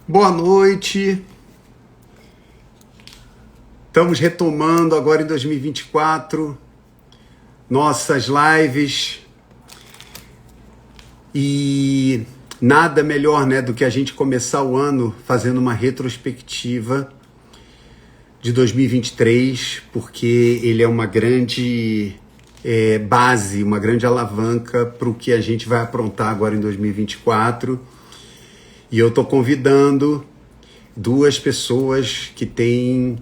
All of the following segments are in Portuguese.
Boa noite. Estamos retomando agora em 2024 nossas lives e nada melhor, né, do que a gente começar o ano fazendo uma retrospectiva de 2023, porque ele é uma grande base, uma grande alavanca para o que a gente vai aprontar agora em 2024. E eu estou convidando duas pessoas que têm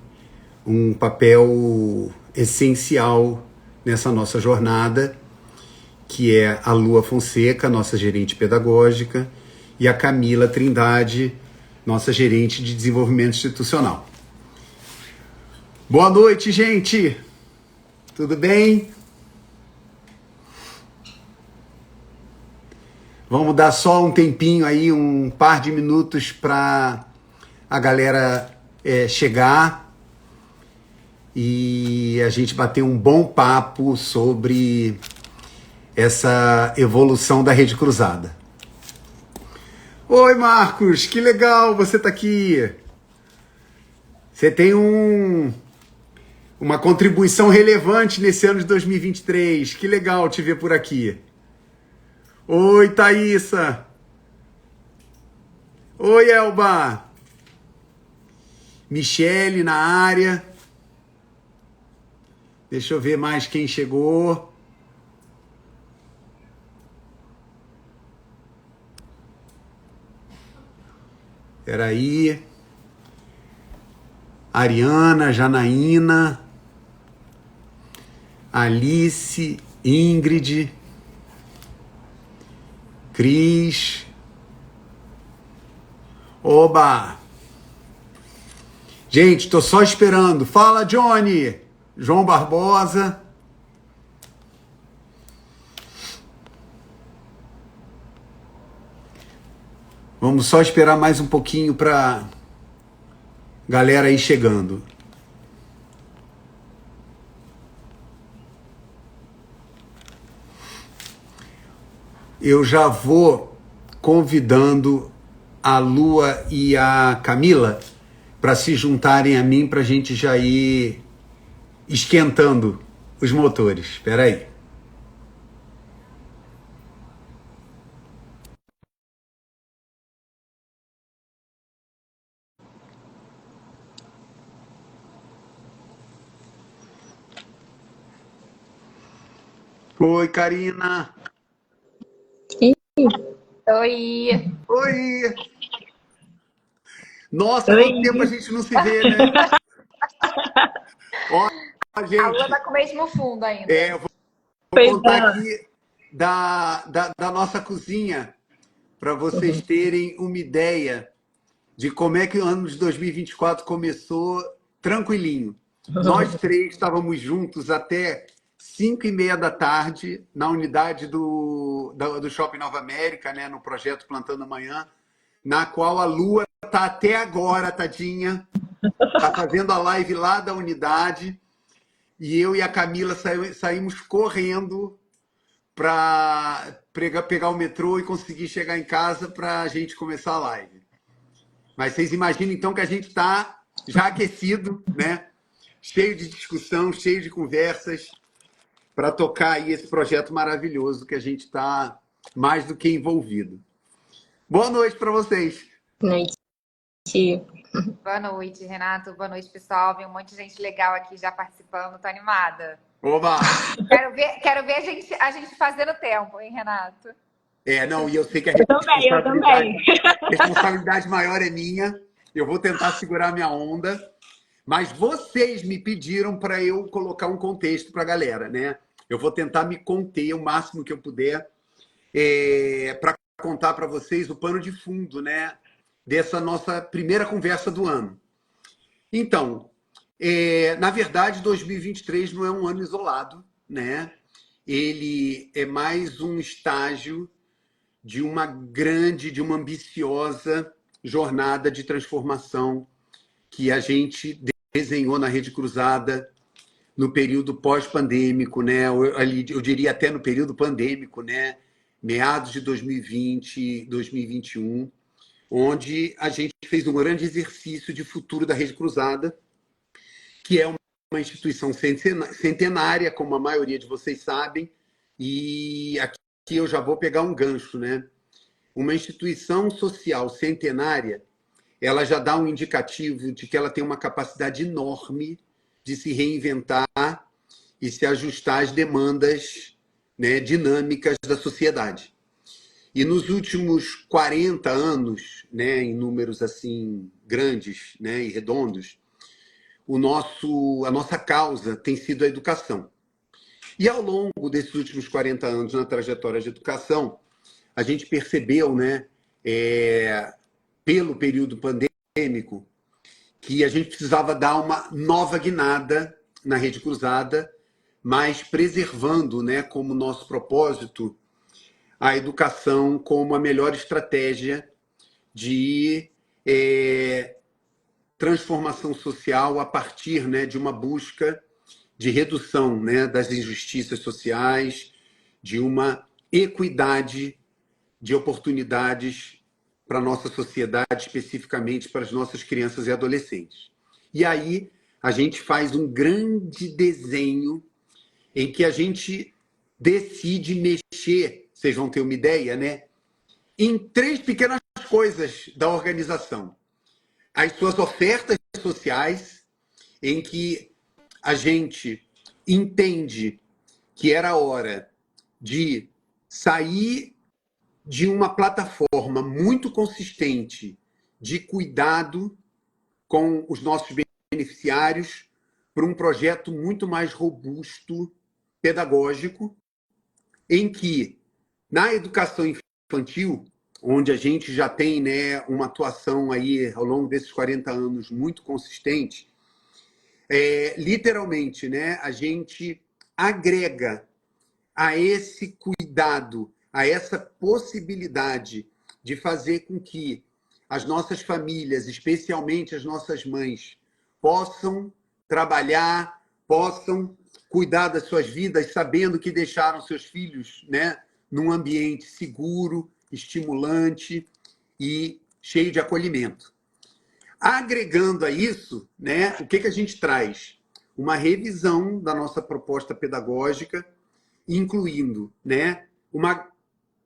um papel essencial nessa nossa jornada, que é a Lua Fonseca, nossa gerente pedagógica, e a Camila Trindade, nossa gerente de desenvolvimento institucional. Boa noite, gente! Tudo bem? Vamos dar só um tempinho aí, um par de minutos para a galera chegar e a gente bater um bom papo sobre essa evolução da Rede Cruzada. Oi, Marcos, que legal você tá aqui. Você tem uma contribuição relevante nesse ano de 2023. Que legal te ver por aqui. Oi, Thaísa. Oi, Elba. Michele na área. Deixa eu ver mais quem chegou. Espera aí. Ariana, Janaína, Alice, Ingrid, Cris. Oba! Gente, tô só esperando. Fala, Johnny! João Barbosa. Vamos só esperar mais um pouquinho para galera aí chegando. Eu já vou convidando a Lua e a Camila para se juntarem a mim para a gente já ir esquentando os motores. Espera aí. Oi, Karina. Oi. Oi. Nossa, Oi. quanto tempo a gente não se vê, né? Ó, gente. A lua tá com o mesmo fundo ainda. Eu vou contar aqui da nossa cozinha para vocês terem uma ideia de como é que o ano de 2024 começou tranquilinho. Nós três estávamos juntos até 5h30 da tarde na unidade do Shopping Nova América, né, no projeto Plantando Amanhã, na qual a Lua está até agora, tadinha, está fazendo a live lá da unidade, e eu e a Camila saímos correndo para pegar o metrô e conseguir chegar em casa para a gente começar a live. Mas vocês imaginam, então, que a gente está já aquecido, né? Cheio de discussão, cheio de conversas, para tocar aí esse projeto maravilhoso que a gente está mais do que envolvido. Boa noite para vocês. Boa noite. Boa noite, Renato. Boa noite, pessoal. Tem um monte de gente legal aqui já participando. Tô animada. Oba! Quero ver a gente fazendo tempo, hein, Renato? Não, e eu sei que a Eu também. responsabilidade maior é minha. Eu vou tentar segurar minha onda. Mas vocês me pediram para eu colocar um contexto para a galera, né? Eu vou tentar me conter o máximo que eu puder para contar para vocês o pano de fundo, né? Dessa nossa primeira conversa do ano. Então, na verdade, 2023 não é um ano isolado, né? Ele é mais um estágio de uma ambiciosa jornada de transformação que a gente desenhou na Rede Cruzada no período pós-pandêmico, né? Eu diria até no período pandêmico, né? Meados de 2020, 2021, onde a gente fez um grande exercício de futuro da Rede Cruzada, que é uma instituição centenária, como a maioria de vocês sabem, e aqui eu já vou pegar um gancho, né? Uma instituição social centenária, ela já dá um indicativo de que ela tem uma capacidade enorme de se reinventar e se ajustar às demandas, né, dinâmicas da sociedade. E nos últimos 40 anos, né, em números assim grandes, né, e redondos, a nossa causa tem sido a educação. E ao longo desses últimos 40 anos na trajetória de educação, a gente percebeu, né, pelo período pandêmico, que a gente precisava dar uma nova guinada na Rede Cruzada, mas preservando, né, como nosso propósito a educação como a melhor estratégia de transformação social a partir, né, de uma busca de redução, né, das injustiças sociais, de uma equidade de oportunidades para a nossa sociedade, especificamente para as nossas crianças e adolescentes. E aí a gente faz um grande desenho em que a gente decide mexer, vocês vão ter uma ideia, né, em 3 pequenas coisas da organização. As suas ofertas sociais, em que a gente entende que era hora de sair de uma plataforma muito consistente de cuidado com os nossos beneficiários para um projeto muito mais robusto, pedagógico, em que, na educação infantil, onde a gente já tem, né, uma atuação aí ao longo desses 40 anos muito consistente, literalmente, né, a gente agrega a esse cuidado, a essa possibilidade de fazer com que as nossas famílias, especialmente as nossas mães, possam trabalhar, possam cuidar das suas vidas, sabendo que deixaram seus filhos, né, num ambiente seguro, estimulante e cheio de acolhimento. Agregando a isso, né, o que a gente traz? Uma revisão da nossa proposta pedagógica, incluindo, né,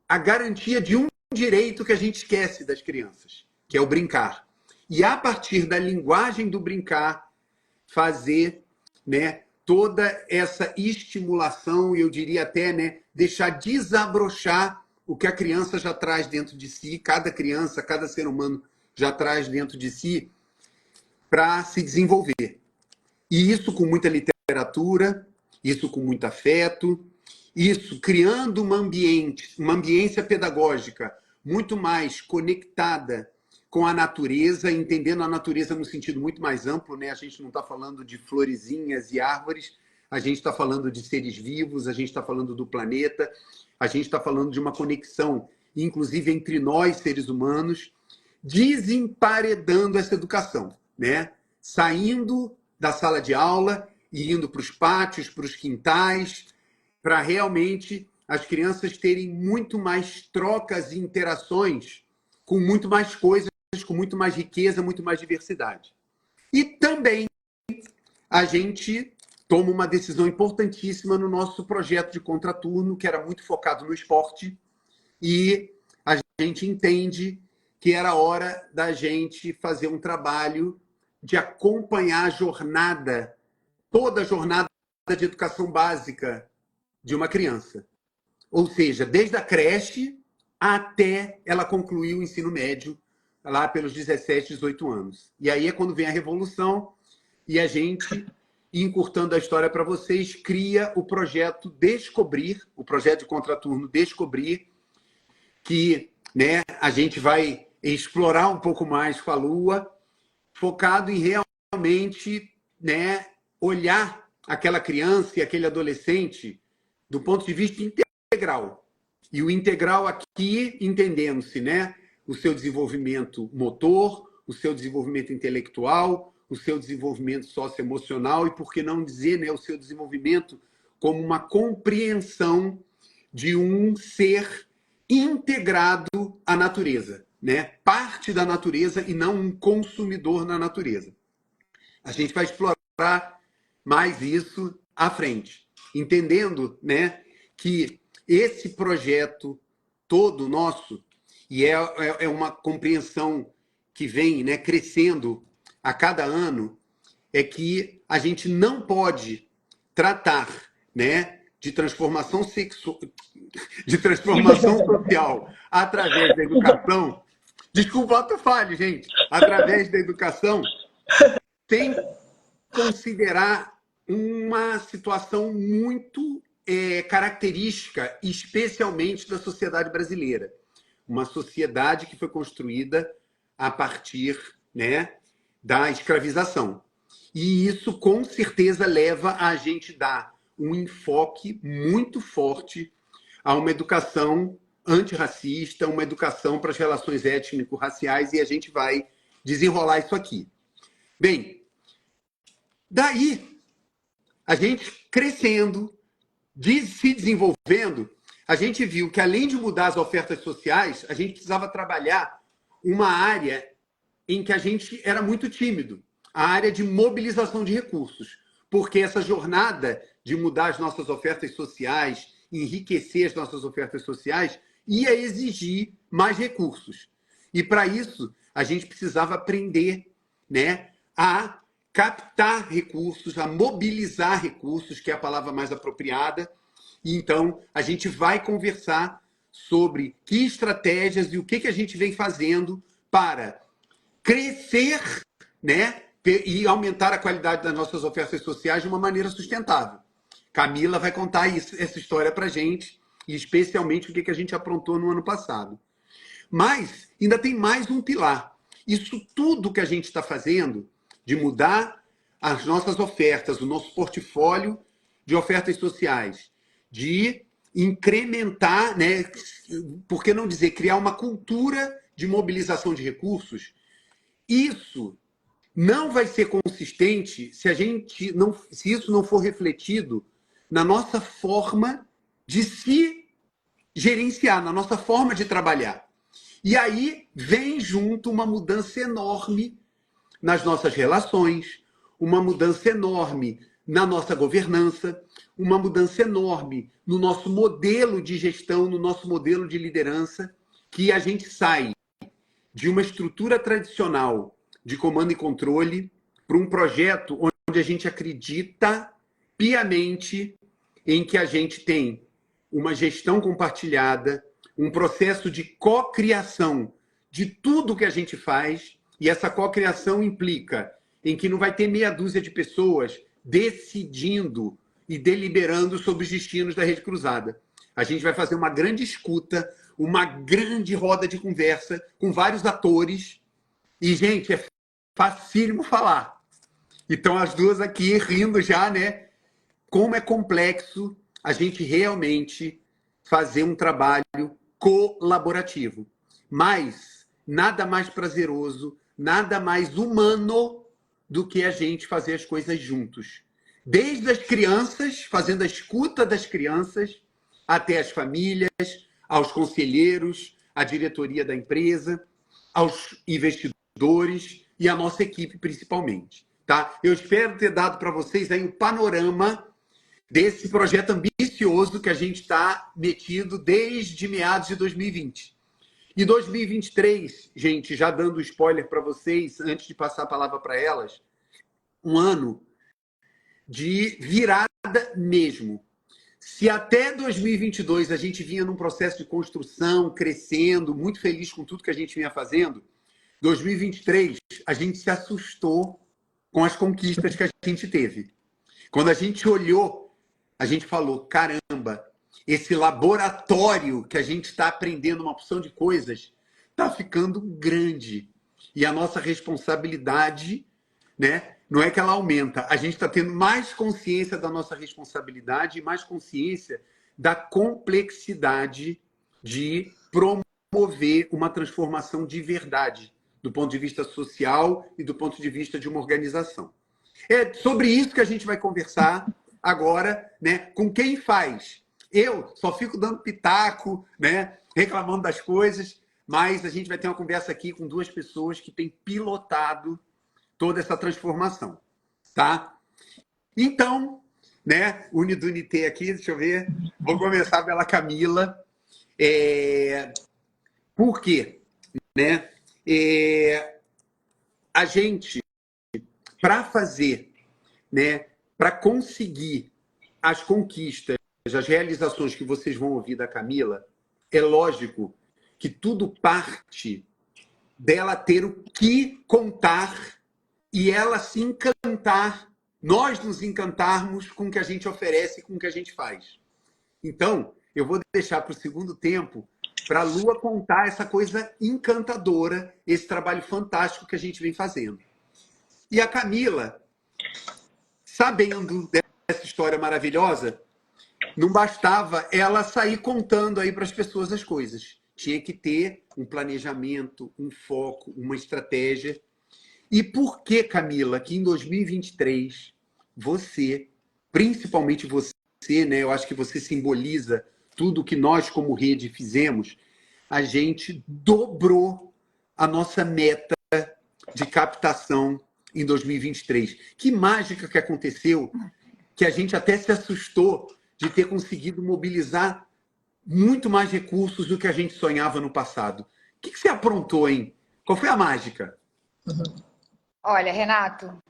a garantia de um direito que a gente esquece das crianças, que é o brincar. E, a partir da linguagem do brincar, fazer, né, toda essa estimulação, e eu diria até, né, deixar desabrochar o que a criança já traz dentro de si, cada criança, cada ser humano já traz dentro de si, para se desenvolver. E isso com muita literatura, isso com muito afeto, isso criando uma ambiência pedagógica muito mais conectada com a natureza, entendendo a natureza no sentido muito mais amplo, né? A gente não está falando de florezinhas e árvores, a gente está falando de seres vivos, a gente está falando do planeta, a gente está falando de uma conexão, inclusive entre nós, seres humanos, desemparedando essa educação, né? Saindo da sala de aula e indo para os pátios, para os quintais, para realmente as crianças terem muito mais trocas e interações com muito mais coisas, com muito mais riqueza, muito mais diversidade. E também a gente toma uma decisão importantíssima no nosso projeto de contraturno, que era muito focado no esporte, e a gente entende que era hora da gente fazer um trabalho de acompanhar a jornada, toda a jornada de educação básica de uma criança. Ou seja, desde a creche até ela concluir o ensino médio, lá pelos 17, 18 anos. E aí é quando vem a revolução e a gente, encurtando a história para vocês, cria o projeto Descobrir, o projeto de contraturno Descobrir, que, né, a gente vai explorar um pouco mais com a Lua, focado em realmente, né, olhar aquela criança e aquele adolescente do ponto de vista integral. E o integral aqui, entendendo-se, né, o seu desenvolvimento motor, o seu desenvolvimento intelectual, o seu desenvolvimento socioemocional e, por que não dizer, né, o seu desenvolvimento como uma compreensão de um ser integrado à natureza. né, parte da natureza e não um consumidor na natureza. A gente vai explorar mais isso à frente, entendendo, né, que esse projeto todo nosso, e é uma compreensão que vem, né, crescendo a cada ano, é que a gente não pode tratar, né, de transformação social através da educação. Desculpa o ato falho, gente. Através da educação, sem considerar uma situação muito característica, especialmente da sociedade brasileira. Uma sociedade que foi construída a partir, né, da escravização. E isso, com certeza, leva a gente a dar um enfoque muito forte a uma educação antirracista, uma educação para as relações étnico-raciais, e a gente vai desenrolar isso aqui. Bem, daí, a gente crescendo, se desenvolvendo, a gente viu que, além de mudar as ofertas sociais, a gente precisava trabalhar uma área em que a gente era muito tímido, a área de mobilização de recursos, porque essa jornada de mudar as nossas ofertas sociais, enriquecer as nossas ofertas sociais, ia exigir mais recursos. E, para isso, a gente precisava aprender, né, a captar recursos, a mobilizar recursos, que é a palavra mais apropriada. E, então, a gente vai conversar sobre que estratégias e o que a gente vem fazendo para crescer, né, e aumentar a qualidade das nossas ofertas sociais de uma maneira sustentável. Camila vai contar essa história para a gente, e especialmente o que a gente aprontou no ano passado. Mas ainda tem mais um pilar. Isso tudo que a gente está fazendo, de mudar as nossas ofertas, o nosso portfólio de ofertas sociais, de incrementar, né, por que não dizer, criar uma cultura de mobilização de recursos, isso não vai ser consistente se isso não for refletido na nossa forma de se gerenciar, na nossa forma de trabalhar. E aí vem junto uma mudança enorme nas nossas relações, uma mudança enorme na nossa governança, uma mudança enorme no nosso modelo de gestão, no nosso modelo de liderança, que a gente sai de uma estrutura tradicional de comando e controle para um projeto onde a gente acredita piamente em que a gente tem uma gestão compartilhada, um processo de cocriação de tudo que a gente faz, e essa cocriação implica em que não vai ter meia dúzia de pessoas decidindo e deliberando sobre os destinos da Rede Cruzada. A gente vai fazer uma grande escuta, uma grande roda de conversa com vários atores, e, gente, é facílimo falar. Então, as duas aqui rindo já, né? Como é complexo a gente realmente fazer um trabalho colaborativo. Mas nada mais prazeroso, nada mais humano do que a gente fazer as coisas juntos. Desde as crianças, fazendo a escuta das crianças, até as famílias, aos conselheiros, à diretoria da empresa, aos investidores e à nossa equipe, principalmente. Tá? Eu espero ter dado para vocês aí um panorama desse projeto ambicioso que a gente está metido desde meados de 2020. E 2023, gente, já dando spoiler para vocês, antes de passar a palavra para elas, um ano de virada mesmo. Se até 2022 a gente vinha num processo de construção, crescendo, muito feliz com tudo que a gente vinha fazendo, 2023 a gente se assustou com as conquistas que a gente teve. Quando a gente olhou, a gente falou, caramba, esse laboratório que a gente está aprendendo uma opção de coisas está ficando grande. E a nossa responsabilidade, né, não é que ela aumenta, a gente está tendo mais consciência da nossa responsabilidade e mais consciência da complexidade de promover uma transformação de verdade, do ponto de vista social e do ponto de vista de uma organização. É sobre isso que a gente vai conversar agora, né, com quem faz. Eu só fico dando pitaco, né, reclamando das coisas. mas a gente vai ter uma conversa aqui com duas pessoas que têm pilotado toda essa transformação, tá? Então, né, Unidunité aqui, deixa eu ver, vou começar pela Camila. Por quê? Né? A gente, para fazer, né, para conseguir as conquistas, as realizações que vocês vão ouvir da Camila, é lógico que tudo parte dela ter o que contar e ela se encantar, nós nos encantarmos com o que a gente oferece, com o que a gente faz. Então, eu vou deixar para o segundo tempo para a Lua contar essa coisa encantadora, esse trabalho fantástico que a gente vem fazendo. E a Camila, sabendo dessa história maravilhosa, não bastava ela sair contando aí para as pessoas as coisas. Tinha que ter um planejamento, um foco, uma estratégia. E por que, Camila, que em 2023, você, principalmente você, né, eu acho que você simboliza tudo que nós, como rede, fizemos, a gente dobrou a nossa meta de captação em 2023. Que mágica que aconteceu, que a gente até se assustou de ter conseguido mobilizar muito mais recursos do que a gente sonhava no passado. O que você aprontou, hein? Qual foi a mágica? Olha, Renato,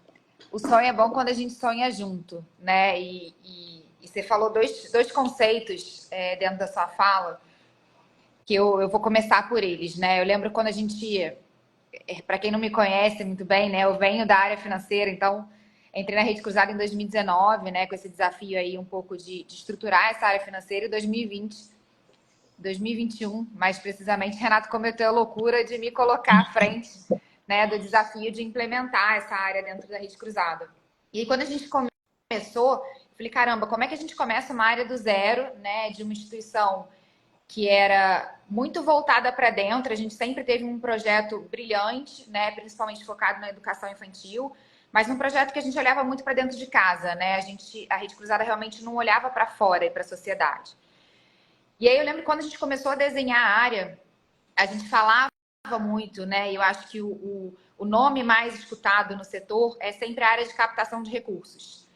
o sonho é bom quando a gente sonha junto, né? E você falou dois conceitos dentro da sua fala, que eu vou começar por eles, né? Eu lembro quando a gente, para quem não me conhece muito bem, né? Eu venho da área financeira, então entrei na Rede Cruzada em 2019, né? Com esse desafio aí um pouco de estruturar essa área financeira. Em 2021, mais precisamente, Renato cometeu a loucura de me colocar à frente, né, do desafio de implementar essa área dentro da Rede Cruzada. E aí, quando a gente começou, falei, caramba, como é que a gente começa uma área do zero, né, de uma instituição que era muito voltada para dentro. A gente sempre teve um projeto brilhante, né, principalmente focado na educação infantil, mas um projeto que a gente olhava muito para dentro de casa, né? A Rede Cruzada realmente não olhava para fora e para a sociedade. E aí eu lembro que quando a gente começou a desenhar a área, a gente falava muito, né? E eu acho que o nome mais escutado no setor é sempre a área de captação de recursos.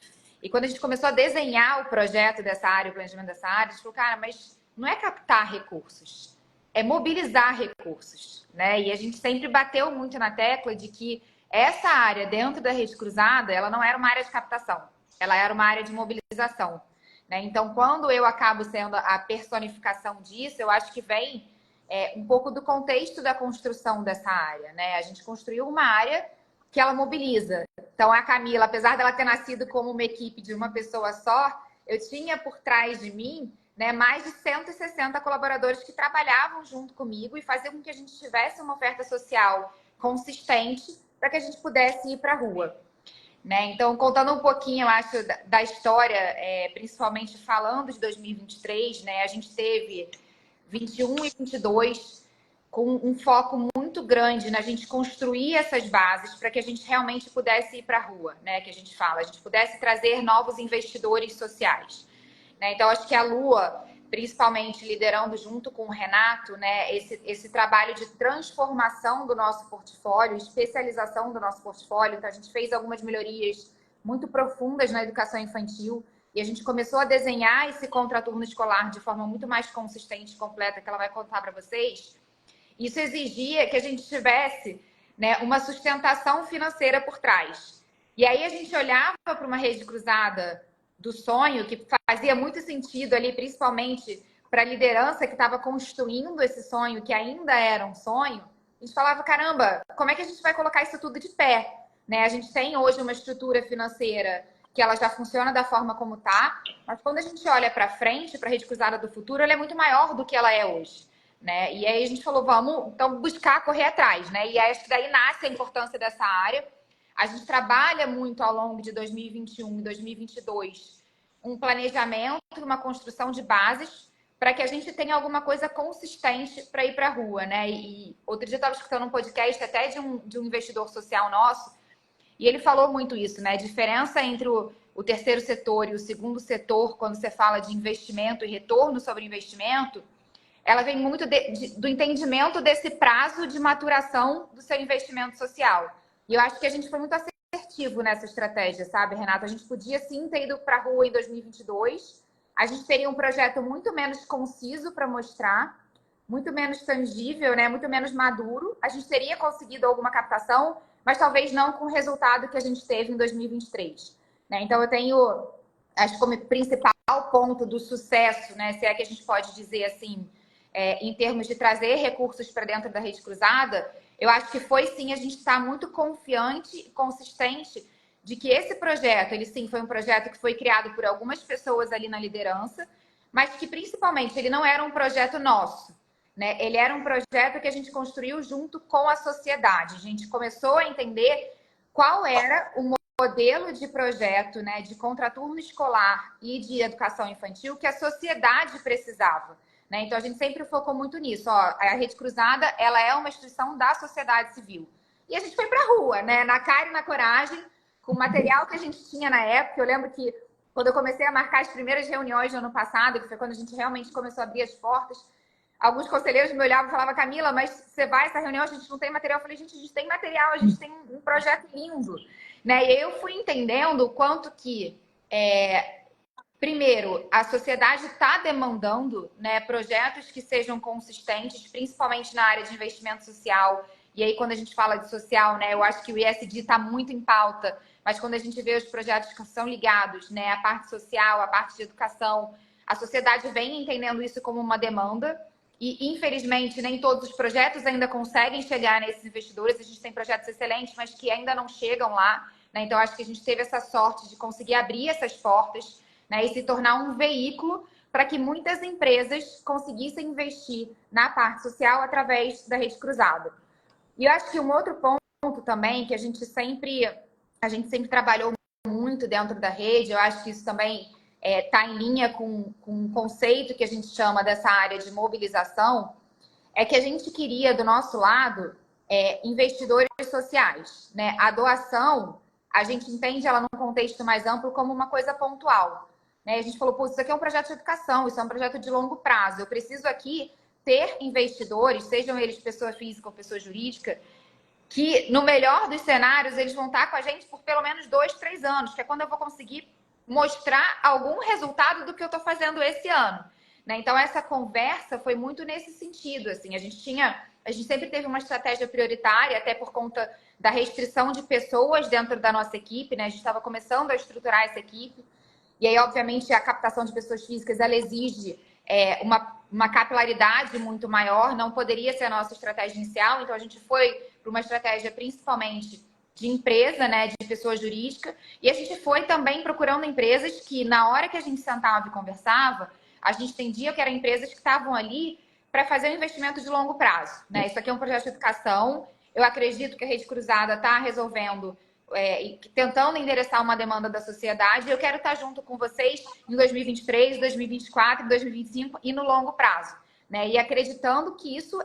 E quando a gente começou a desenhar o projeto dessa área, o planejamento dessa área, a gente falou, cara, mas não é captar recursos, é mobilizar recursos, né? E a gente sempre bateu muito na tecla de que essa área dentro da Rede Cruzada, ela não era uma área de captação, ela era uma área de mobilização, né? Então, quando eu acabo sendo a personificação disso, eu acho que vem um pouco do contexto da construção dessa área, né? A gente construiu uma área que ela mobiliza. Então, a Camila, apesar dela ter nascido como uma equipe de uma pessoa só, eu tinha por trás de mim, né, mais de 160 colaboradores que trabalhavam junto comigo e faziam com que a gente tivesse uma oferta social consistente para que a gente pudesse ir para a rua. Né? Então, contando um pouquinho, eu acho, da história, principalmente falando de 2023, né, a gente teve 21 e 22 com um foco muito grande na gente construir essas bases para que a gente realmente pudesse ir para a rua, né? Que a gente fala, a gente pudesse trazer novos investidores sociais. Né? Então, acho que a Lua, principalmente liderando junto com o Renato, né, esse trabalho de transformação do nosso portfólio, especialização do nosso portfólio. Então, a gente fez algumas melhorias muito profundas na educação infantil e a gente começou a desenhar esse contraturno escolar de forma muito mais consistente e completa, que ela vai contar para vocês. Isso exigia que a gente tivesse, né, uma sustentação financeira por trás. E aí a gente olhava para uma rede cruzada do sonho, que fazia muito sentido ali, principalmente para a liderança que estava construindo esse sonho, que ainda era um sonho. A gente falava, caramba, como é que a gente vai colocar isso tudo de pé? Né? A gente tem hoje uma estrutura financeira que ela já funciona da forma como está, mas quando a gente olha para frente, para a rede cruzada do futuro, ela é muito maior do que ela é hoje. Né? E aí a gente falou, vamos então buscar correr atrás, né? E aí acho que daí nasce a importância dessa área. A gente trabalha muito ao longo de 2021 e 2022 um planejamento, uma construção de bases para que a gente tenha alguma coisa consistente para ir para a rua, né? E outro dia eu estava escutando um podcast até de um investidor social nosso e ele falou muito isso, né? A diferença entre o terceiro setor e o segundo setor, quando você fala de investimento e retorno sobre investimento, ela vem muito do entendimento desse prazo de maturação do seu investimento social. E eu acho que a gente foi muito assertivo nessa estratégia, sabe, Renata? A gente podia sim ter ido para a rua em 2022, a gente teria um projeto muito menos conciso para mostrar, muito menos tangível, né? Muito menos maduro. A gente teria conseguido alguma captação, mas talvez não com o resultado que a gente teve em 2023. Né? Então, eu tenho, acho que como principal ponto do sucesso, né? Se é que a gente pode dizer assim, em termos de trazer recursos para dentro da Rede Cruzada, eu acho que foi sim a gente estar muito confiante e consistente de que esse projeto, ele sim foi um projeto que foi criado por algumas pessoas ali na liderança, mas que principalmente ele não era um projeto nosso, né? Ele era um projeto que a gente construiu junto com a sociedade. A gente começou a entender qual era o modelo de projeto, né, de contraturno escolar e de educação infantil que a sociedade precisava. Né? Então, a gente sempre focou muito nisso. Ó, a Rede Cruzada, ela é uma instituição da sociedade civil. E a gente foi para a rua, né? Na cara e na coragem, com o material que a gente tinha na época. Eu lembro que quando eu comecei a marcar as primeiras reuniões do ano passado, que foi quando a gente realmente começou a abrir as portas, alguns conselheiros me olhavam e falavam, Camila, mas você vai a essa reunião, a gente não tem material. Eu falei, gente, a gente tem material, a gente tem um projeto lindo. Né? E aí eu fui entendendo o quanto que... Primeiro, a sociedade está demandando, né, projetos que sejam consistentes, principalmente na área de investimento social. E aí, quando a gente fala de social, né, eu acho que o ESG está muito em pauta, mas quando a gente vê os projetos que são ligados, né, à parte social, à parte de educação, a sociedade vem entendendo isso como uma demanda. E, infelizmente, nem todos os projetos ainda conseguem chegar nesses investidores. A gente tem projetos excelentes, mas que ainda não chegam lá. Né? Então, acho que a gente teve essa sorte de conseguir abrir essas portas, né, e se tornar um veículo para que muitas empresas conseguissem investir na parte social através da Rede Cruzada. E eu acho que um outro ponto também, que a gente sempre trabalhou muito dentro da rede, eu acho que isso também está em linha com um conceito que a gente chama dessa área de mobilização, é que a gente queria, do nosso lado, investidores sociais. Né? A doação, a gente entende ela num contexto mais amplo como uma coisa pontual. Né? A gente falou, pô, isso aqui é um projeto de educação, isso é um projeto de longo prazo. Eu preciso aqui ter investidores, sejam eles pessoa física ou pessoa jurídica, que no melhor dos cenários eles vão estar com a gente por pelo menos 2, 3 anos, que é quando eu vou conseguir mostrar algum resultado do que eu estou fazendo esse ano. Né? Então, essa conversa foi muito nesse sentido. Assim, a gente sempre teve uma estratégia prioritária, até por conta da restrição de pessoas dentro da nossa equipe. Né? A gente estava começando a estruturar essa equipe. E aí, obviamente, a captação de pessoas físicas, ela exige uma capilaridade muito maior, não poderia ser a nossa estratégia inicial, então a gente foi para uma estratégia principalmente de empresa, né, de pessoa jurídica, e a gente foi também procurando empresas que, na hora que a gente sentava e conversava, a gente entendia que eram empresas que estavam ali para fazer um investimento de longo prazo. Né? Isso aqui é um projeto de educação, eu acredito que a Rede Cruzada está resolvendo tentando endereçar uma demanda da sociedade. Eu quero estar junto com vocês em 2023, 2024, 2025 e no longo prazo. Né? E acreditando que isso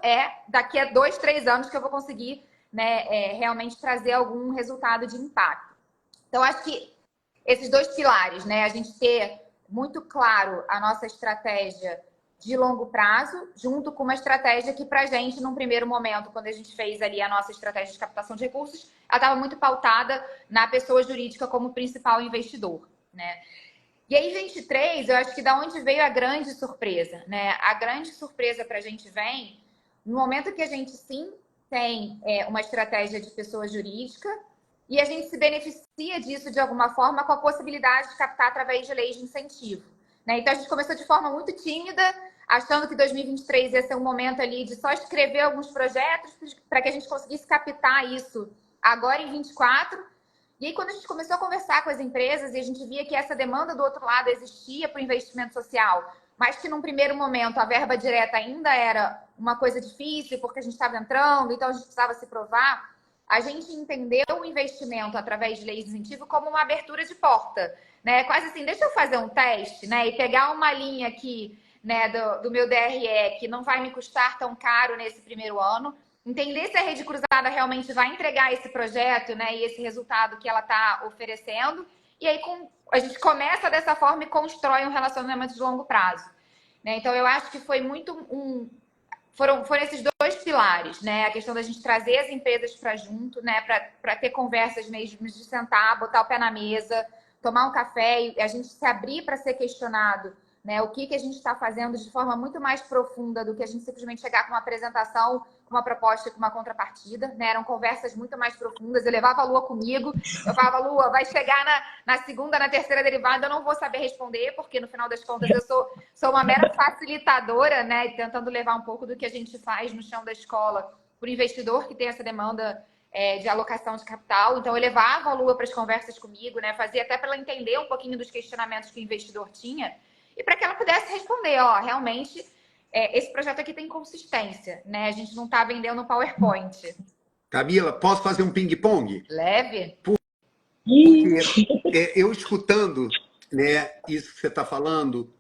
daqui a 2, 3 anos que eu vou conseguir, né, realmente trazer algum resultado de impacto. Então, acho que esses 2 pilares, né, a gente ter muito claro a nossa estratégia de longo prazo, junto com uma estratégia que, para a gente, num primeiro momento, quando a gente fez ali a nossa estratégia de captação de recursos, ela estava muito pautada na pessoa jurídica como principal investidor. Né? E aí, 23, eu acho que da onde veio a grande surpresa. Né? A grande surpresa para a gente vem no momento que a gente, sim, tem uma estratégia de pessoa jurídica e a gente se beneficia disso de alguma forma com a possibilidade de captar através de leis de incentivo. Né? Então, a gente começou de forma muito tímida, achando que 2023 ia ser um momento ali de só escrever alguns projetos para que a gente conseguisse captar isso agora em 24. E aí, quando a gente começou a conversar com as empresas e a gente via que essa demanda do outro lado existia para o investimento social, mas que num primeiro momento a verba direta ainda era uma coisa difícil, porque a gente estava entrando, então a gente precisava se provar, a gente entendeu o investimento através de leis de incentivo como uma abertura de porta. Né? Quase assim, deixa eu fazer um teste, né? E pegar uma linha aqui, né, do meu DRE, que não vai me custar tão caro nesse primeiro ano, entender se a Rede Cruzada realmente vai entregar esse projeto, né, e esse resultado que ela está oferecendo, e aí a gente começa dessa forma e constrói um relacionamento de longo prazo. né? Então, eu acho que foi muito foram esses dois pilares, né? A questão da gente trazer as empresas para junto, né? Para ter conversas mesmo de sentar, botar o pé na mesa, tomar um café e a gente se abrir para ser questionado, né? O que a gente está fazendo de forma muito mais profunda do que a gente simplesmente chegar com uma apresentação, com uma proposta, com uma contrapartida, né? Eram conversas muito mais profundas. Eu levava a Lua comigo, eu falava, Lua, vai chegar na segunda, na terceira derivada, eu não vou saber responder, porque no final das contas eu sou uma mera facilitadora, né? Tentando levar um pouco do que a gente faz no chão da escola para o investidor que tem essa demanda de alocação de capital. Então, eu levava a Lua para as conversas comigo, né? Fazia até para ela entender um pouquinho dos questionamentos que o investidor tinha e para que ela pudesse responder, ó, realmente, esse projeto aqui tem consistência, né? A gente não está vendendo um PowerPoint. Camila, posso fazer um ping-pong? Leve? Porque eu escutando, né, isso que você está falando,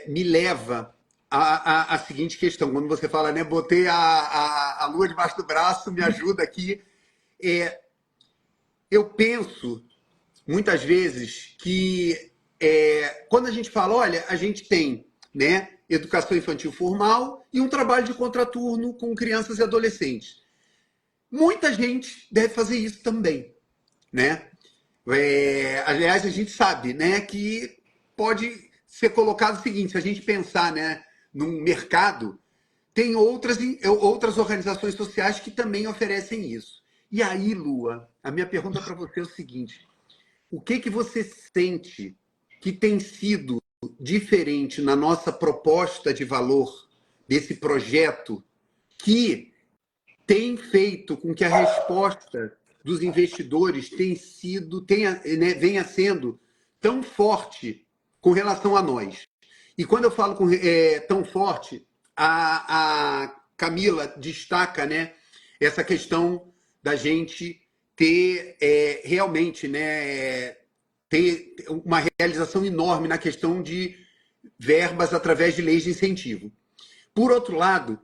me leva à seguinte questão. Quando você fala, né, botei a Lua debaixo do braço, me ajuda aqui. Eu penso, muitas vezes, que quando a gente fala, olha, a gente tem, né, educação infantil formal e um trabalho de contraturno com crianças e adolescentes. Muita gente deve fazer isso também, né? Aliás, a gente sabe, né, que pode ser colocado o seguinte, se a gente pensar, né, num mercado, tem outras organizações sociais que também oferecem isso. E aí, Lua, a minha pergunta para você é o seguinte, o que você sente que tem sido diferente na nossa proposta de valor desse projeto que tem feito com que a resposta dos investidores venha sendo tão forte com relação a nós? E quando eu falo tão forte, a Camila destaca, né, essa questão da gente ter realmente, né, ter uma realização enorme na questão de verbas através de leis de incentivo. Por outro lado,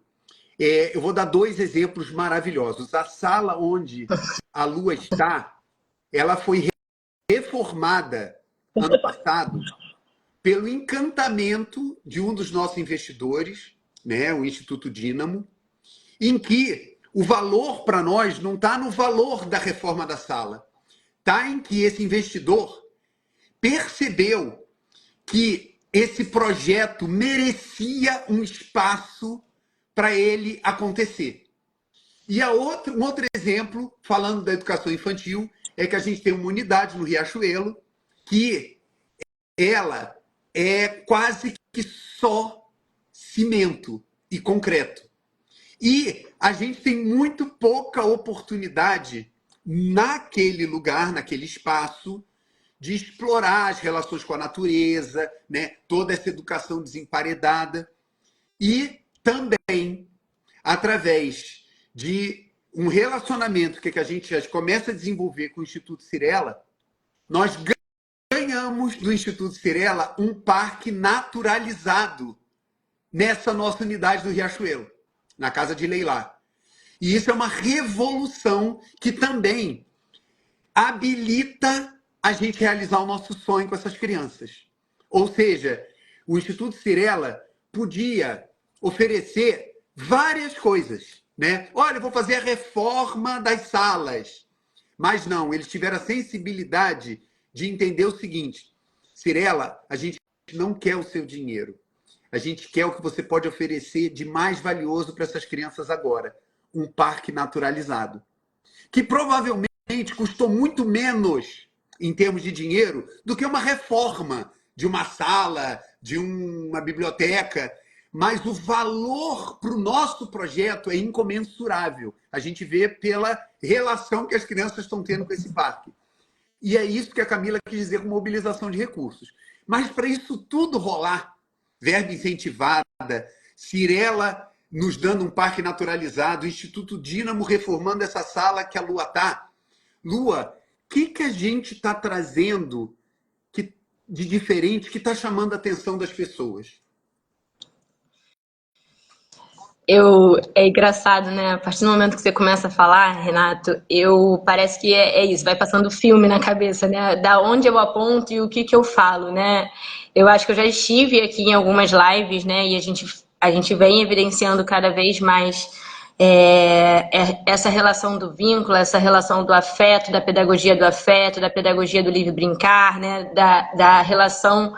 eu vou dar 2 exemplos maravilhosos. A sala onde a Lua está, ela foi reformada ano passado pelo encantamento de um dos nossos investidores, né, o Instituto Dínamo, em que o valor para nós não está no valor da reforma da sala, está em que esse investidor percebeu que esse projeto merecia um espaço para ele acontecer. E um outro exemplo, falando da educação infantil, é que a gente tem uma unidade no Riachuelo que ela é quase que só cimento e concreto. E a gente tem muito pouca oportunidade naquele lugar, naquele espaço, de explorar as relações com a natureza, né? Toda essa educação desemparedada. E também, através de um relacionamento que a gente já começa a desenvolver com o Instituto Cirela, nós ganhamos do Instituto Cirela um parque naturalizado nessa nossa unidade do Riachuelo, na Casa de Leilá. E isso é uma revolução que também habilita a gente realizar o nosso sonho com essas crianças. Ou seja, o Instituto Cirela podia oferecer várias coisas, né? Olha, eu vou fazer a reforma das salas. Mas não, eles tiveram a sensibilidade de entender o seguinte, Cirela, a gente não quer o seu dinheiro. A gente quer o que você pode oferecer de mais valioso para essas crianças agora. Um parque naturalizado. Que provavelmente custou muito menos em termos de dinheiro do que uma reforma de uma sala, de uma biblioteca. Mas o valor para o nosso projeto é incomensurável. A gente vê pela relação que as crianças estão tendo com esse parque. E é isso que a Camila quis dizer com mobilização de recursos. Mas para isso tudo rolar, verba incentivada, Cirela nos dando um parque naturalizado, o Instituto Dínamo reformando essa sala que a Lua está. Lua, o que a gente está trazendo de diferente que está chamando a atenção das pessoas? É engraçado, né? A partir do momento que você começa a falar, Renato, parece que é isso, vai passando filme na cabeça, né? Da onde eu aponto e o que eu falo, né? Eu acho que eu já estive aqui em algumas lives, né? E a gente vem evidenciando cada vez mais essa relação do vínculo, essa relação do afeto, da pedagogia do afeto, da pedagogia do livre brincar, né? Da relação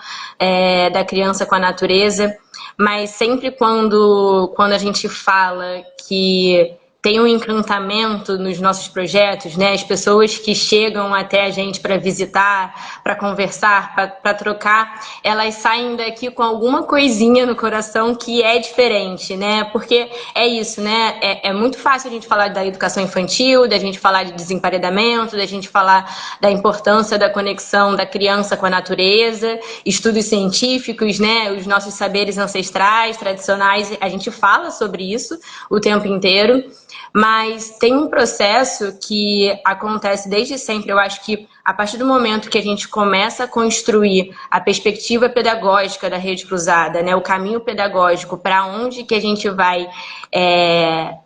da criança com a natureza. Mas sempre quando a gente fala que tem um encantamento nos nossos projetos, né? As pessoas que chegam até a gente para visitar, para conversar, para trocar, elas saem daqui com alguma coisinha no coração que é diferente, né? Porque é isso, né? É muito fácil a gente falar da educação infantil, da gente falar de desemparedamento, da gente falar da importância da conexão da criança com a natureza, estudos científicos, né? Os nossos saberes ancestrais, tradicionais, a gente fala sobre isso o tempo inteiro. Mas tem um processo que acontece desde sempre. Eu acho que a partir do momento que a gente começa a construir a perspectiva pedagógica da Rede Cruzada, né, o caminho pedagógico para onde que a gente vai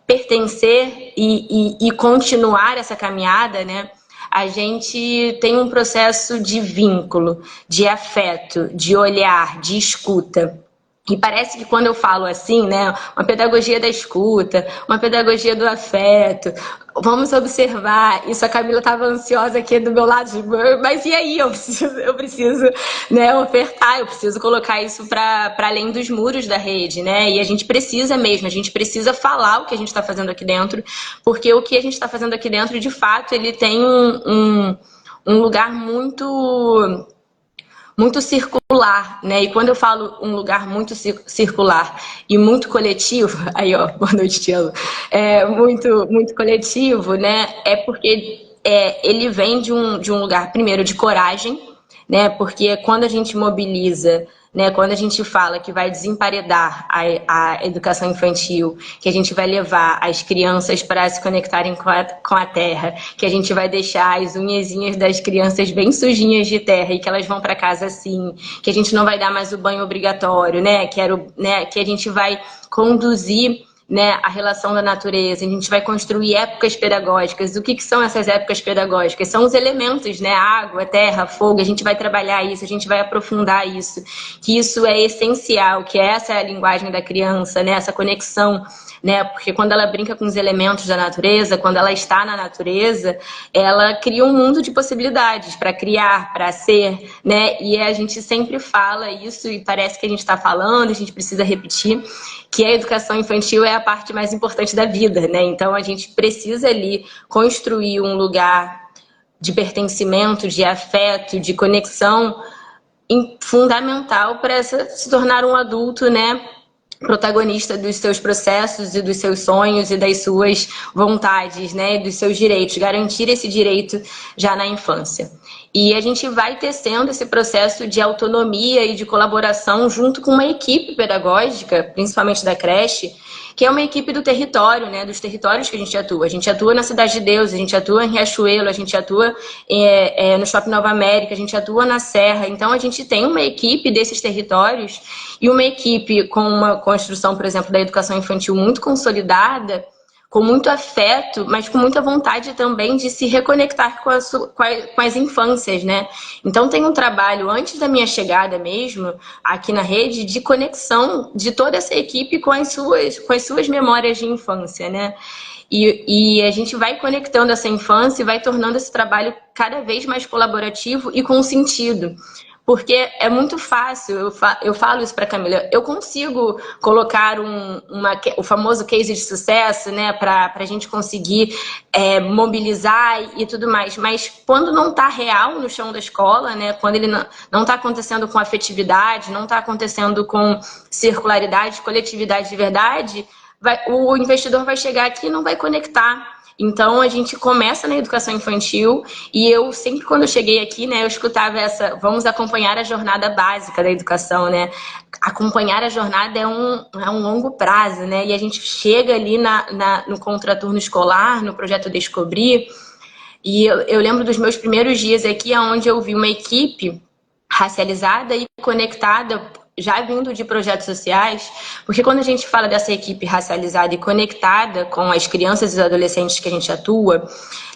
pertencer e continuar essa caminhada, né, a gente tem um processo de vínculo, de afeto, de olhar, de escuta. E parece que quando eu falo assim, né, uma pedagogia da escuta, uma pedagogia do afeto, vamos observar, isso a Camila estava ansiosa aqui do meu lado, mas e aí, eu preciso, né, ofertar, eu preciso colocar isso para além dos muros da rede, né, e a gente precisa mesmo, a gente precisa falar o que a gente está fazendo aqui dentro, porque o que a gente está fazendo aqui dentro, de fato, ele tem um lugar muito circular, né? E quando eu falo um lugar muito circular e muito coletivo, aí ó, boa noite, Tiago, muito coletivo, né? É porque ele vem de um lugar, primeiro, de coragem, né? Porque quando a gente mobiliza, né, quando a gente fala que vai desemparedar a educação infantil, que a gente vai levar as crianças para se conectarem com a terra, que a gente vai deixar as unhezinhas das crianças bem sujinhas de terra e que elas vão para casa assim, que a gente não vai dar mais o banho obrigatório, né, que a gente vai conduzir, né, a relação da natureza, a gente vai construir épocas pedagógicas. O que são essas épocas pedagógicas? São os elementos, né, água, terra, fogo, a gente vai trabalhar isso, a gente vai aprofundar isso, que isso é essencial, que essa é a linguagem da criança, né, essa conexão, né, porque quando ela brinca com os elementos da natureza, quando ela está na natureza, ela cria um mundo de possibilidades para criar, para ser, né, e a gente sempre fala isso e parece que a gente está falando, a gente precisa repetir, que a educação infantil é a parte mais importante da vida, né? Então a gente precisa ali construir um lugar de pertencimento, de afeto, de conexão fundamental para se tornar um adulto, né, protagonista dos seus processos e dos seus sonhos e das suas vontades, né, dos seus direitos, garantir esse direito já na infância. E a gente vai tecendo esse processo de autonomia e de colaboração junto com uma equipe pedagógica, principalmente da creche, que é uma equipe do território, né, dos territórios que a gente atua. A gente atua na Cidade de Deus, a gente atua em Riachuelo, a gente atua no Shopping Nova América, a gente atua na Serra. Então, a gente tem uma equipe desses territórios e uma equipe com uma construção, por exemplo, da educação infantil muito consolidada, com muito afeto, mas com muita vontade também de se reconectar com as infâncias, né? Então tem um trabalho, antes da minha chegada mesmo, aqui na rede, de conexão de toda essa equipe com as suas memórias de infância, né? E a gente vai conectando essa infância e vai tornando esse trabalho cada vez mais colaborativo e com sentido. Porque é muito fácil, eu falo isso para a Camila, eu consigo colocar o famoso case de sucesso, né, para a gente conseguir mobilizar e tudo mais, mas quando não está real no chão da escola, né, quando ele não está acontecendo com afetividade, não está acontecendo com circularidade, coletividade de verdade, o investidor vai chegar aqui e não vai conectar. Então, a gente começa na educação infantil e eu sempre, quando eu cheguei aqui, né, eu escutava vamos acompanhar a jornada básica da educação, né? Acompanhar a jornada é um longo prazo, né? E a gente chega ali no contraturno escolar, no projeto Descobrir, e eu lembro dos meus primeiros dias aqui, onde eu vi uma equipe racializada e conectada já vindo de projetos sociais, porque quando a gente fala dessa equipe racializada e conectada com as crianças e os adolescentes que a gente atua,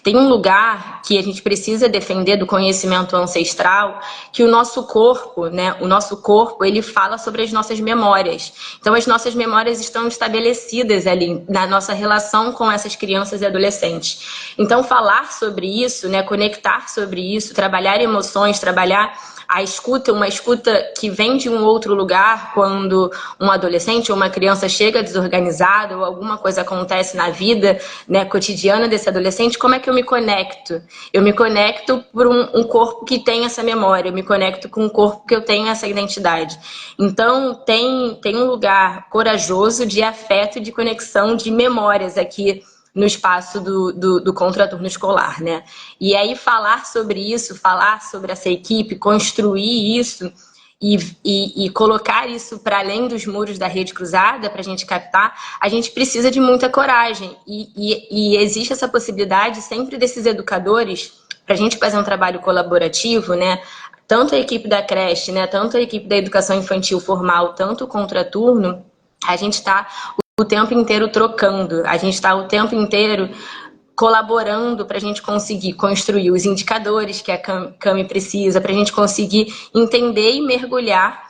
tem um lugar que a gente precisa defender do conhecimento ancestral, que o nosso corpo, né, o nosso corpo, ele fala sobre as nossas memórias. Então, as nossas memórias estão estabelecidas ali na nossa relação com essas crianças e adolescentes. Então, falar sobre isso, né, conectar sobre isso, trabalhar emoções, trabalhar a escuta, uma escuta que vem de um outro lugar quando um adolescente ou uma criança chega desorganizado ou alguma coisa acontece na vida, né, cotidiana desse adolescente, como é que eu me conecto? Eu me conecto por um corpo que tem essa memória, eu me conecto com um corpo que eu tenho essa identidade. Então, tem um lugar corajoso de afeto, de conexão, de memórias aqui no espaço do contraturno escolar, né? E aí falar sobre isso, falar sobre essa equipe, construir isso e colocar isso para além dos muros da rede cruzada para a gente captar, a gente precisa de muita coragem. E existe essa possibilidade sempre desses educadores, para a gente fazer um trabalho colaborativo, né? Tanto a equipe da creche, né? Tanto a equipe da educação infantil formal, tanto o contraturno, a gente está o tempo inteiro trocando, a gente está o tempo inteiro colaborando para a gente conseguir construir os indicadores que a Cami precisa, para a gente conseguir entender e mergulhar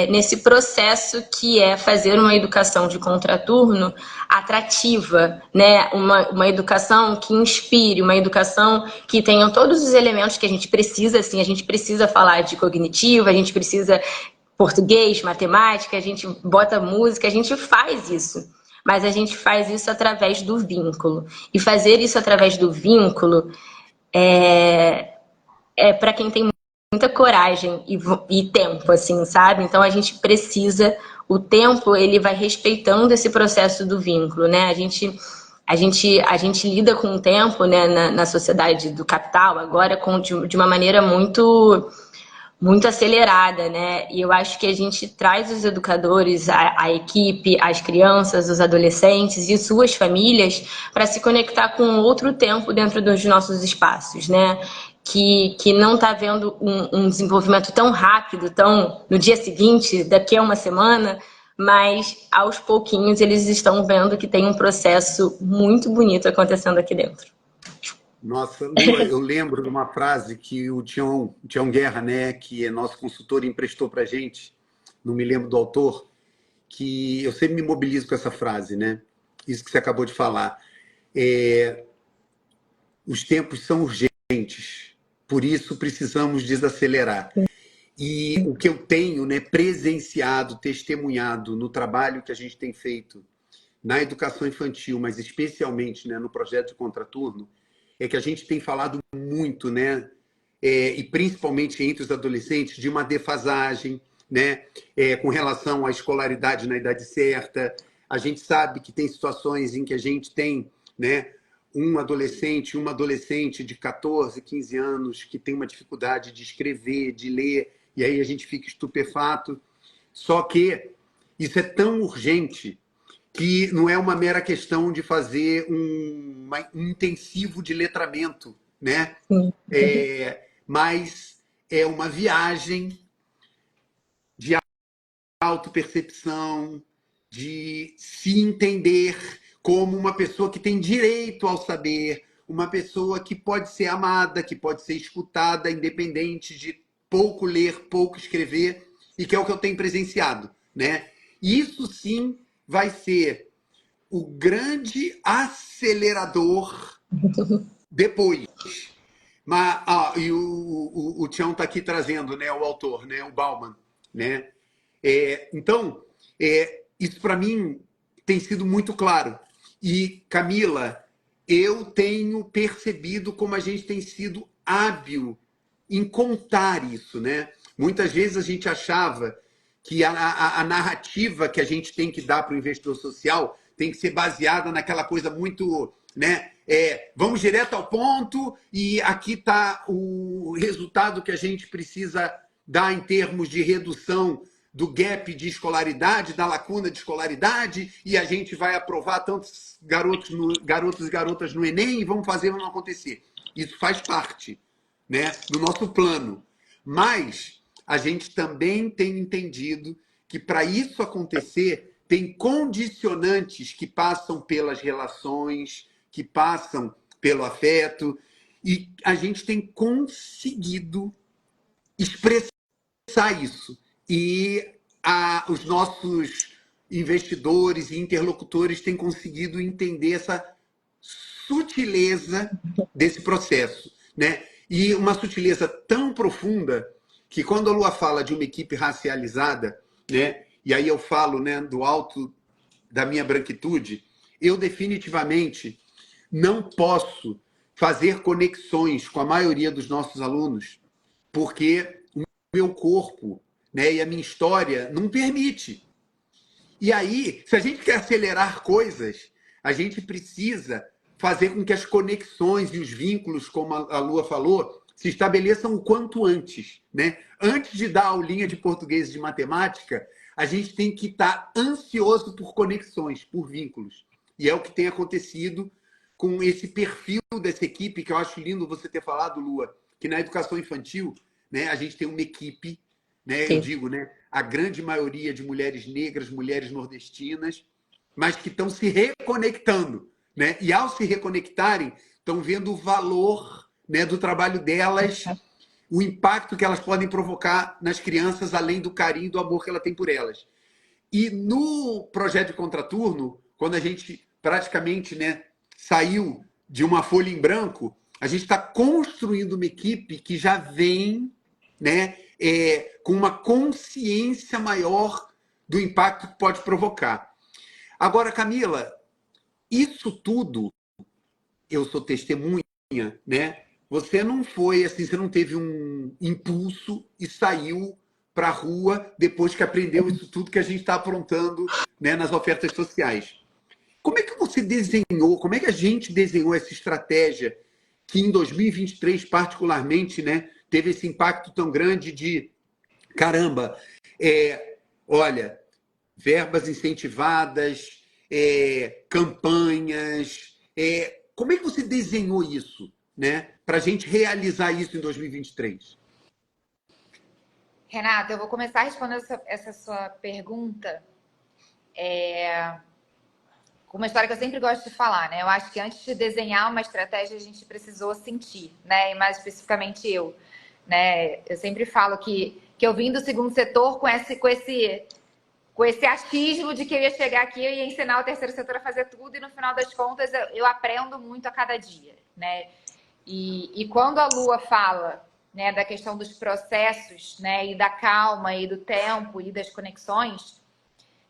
nesse processo que é fazer uma educação de contraturno atrativa, né? Uma educação que inspire, uma educação que tenha todos os elementos que a gente precisa, assim, a gente precisa falar de cognitivo, a gente precisa português, matemática, a gente bota música, a gente faz isso. Mas a gente faz isso através do vínculo. E fazer isso através do vínculo é para quem tem muita coragem e tempo, assim, sabe? Então a gente precisa, o tempo, ele vai respeitando esse processo do vínculo, né? A gente lida com o tempo, né, na sociedade do capital agora de uma maneira muito acelerada, né? E eu acho que a gente traz os educadores, a equipe, as crianças, os adolescentes e suas famílias para se conectar com outro tempo dentro dos nossos espaços, né? Que não está vendo um desenvolvimento tão rápido, tão no dia seguinte, daqui a uma semana, mas aos pouquinhos eles estão vendo que tem um processo muito bonito acontecendo aqui dentro. Nossa, Lua, eu lembro de uma frase que o Tião Guerra, né, que é nosso consultor, emprestou para a gente, não me lembro do autor, que eu sempre me mobilizo com essa frase, né? Isso que você acabou de falar. Os tempos são urgentes, por isso precisamos desacelerar. E o que eu tenho, né, presenciado, testemunhado no trabalho que a gente tem feito na educação infantil, mas especialmente, né, no projeto de contraturno, é que a gente tem falado muito, né, e principalmente entre os adolescentes, de uma defasagem, né, com relação à escolaridade na idade certa. A gente sabe que tem situações em que a gente tem, né, uma adolescente de 14, 15 anos que tem uma dificuldade de escrever, de ler, e aí a gente fica estupefato. Só que isso é tão urgente que não é uma mera questão de fazer um intensivo de letramento, né? Mas é uma viagem de autopercepção, de se entender como uma pessoa que tem direito ao saber, uma pessoa que pode ser amada, que pode ser escutada, independente de pouco ler, pouco escrever, e que é o que eu tenho presenciado, né? Isso sim vai ser o grande acelerador depois. Mas, e o Tião está aqui trazendo, né, o autor, né, o Bauman, né? Então, isso para mim tem sido muito claro. E, Camila, eu tenho percebido como a gente tem sido hábil em contar isso, né? Muitas vezes a gente achava que a narrativa que a gente tem que dar para o investidor social tem que ser baseada naquela coisa muito, né? Vamos direto ao ponto e aqui está o resultado que a gente precisa dar em termos de redução do gap de escolaridade, da lacuna de escolaridade, e a gente vai aprovar tantos garotos e garotas no Enem e vamos acontecer. Isso faz parte, né, do nosso plano. Mas a gente também tem entendido que para isso acontecer, tem condicionantes que passam pelas relações, que passam pelo afeto, e a gente tem conseguido expressar isso. E os nossos investidores e interlocutores têm conseguido entender essa sutileza desse processo, né? E uma sutileza tão profunda que quando a Lua fala de uma equipe racializada, né? E aí eu falo, né, do alto da minha branquitude, eu definitivamente não posso fazer conexões com a maioria dos nossos alunos, porque o meu corpo, né, e a minha história não permite. E aí, se a gente quer acelerar coisas, a gente precisa fazer com que as conexões e os vínculos, como a Lua falou, se estabeleçam o quanto antes, né? Antes de dar aulinha de português e de matemática, a gente tem que estar ansioso por conexões, por vínculos. E é o que tem acontecido com esse perfil dessa equipe, que eu acho lindo você ter falado, Lua, que na educação infantil, né, a gente tem uma equipe, né, eu digo, né, a grande maioria de mulheres negras, mulheres nordestinas, mas que estão se reconectando, né? E ao se reconectarem, estão vendo o valor, né, do trabalho delas, o impacto que elas podem provocar nas crianças, além do carinho e do amor que ela tem por elas. E no projeto de contraturno, quando a gente praticamente, né, saiu de uma folha em branco, a gente está construindo uma equipe que já vem, né, com uma consciência maior do impacto que pode provocar. Agora, Camila, isso tudo, eu sou testemunha, né? Você não foi assim, você não teve um impulso e saiu para a rua depois que aprendeu isso tudo que a gente está aprontando, né, nas ofertas sociais. Como é que você desenhou, como é que a gente desenhou essa estratégia que em 2023, particularmente, né, teve esse impacto tão grande de, caramba, olha, verbas incentivadas, campanhas, como é que você desenhou isso, né, para a gente realizar isso em 2023? Renata, eu vou começar respondendo essa sua pergunta com uma história que eu sempre gosto de falar, né? Eu acho que antes de desenhar uma estratégia, a gente precisou sentir, né? E mais especificamente eu, né? Eu sempre falo que eu vim do segundo setor com esse achismo de que eu ia chegar aqui, eu ia ensinar o terceiro setor a fazer tudo e no final das contas eu aprendo muito a cada dia, né? E quando a Lua fala, né, da questão dos processos, né, e da calma e do tempo e das conexões,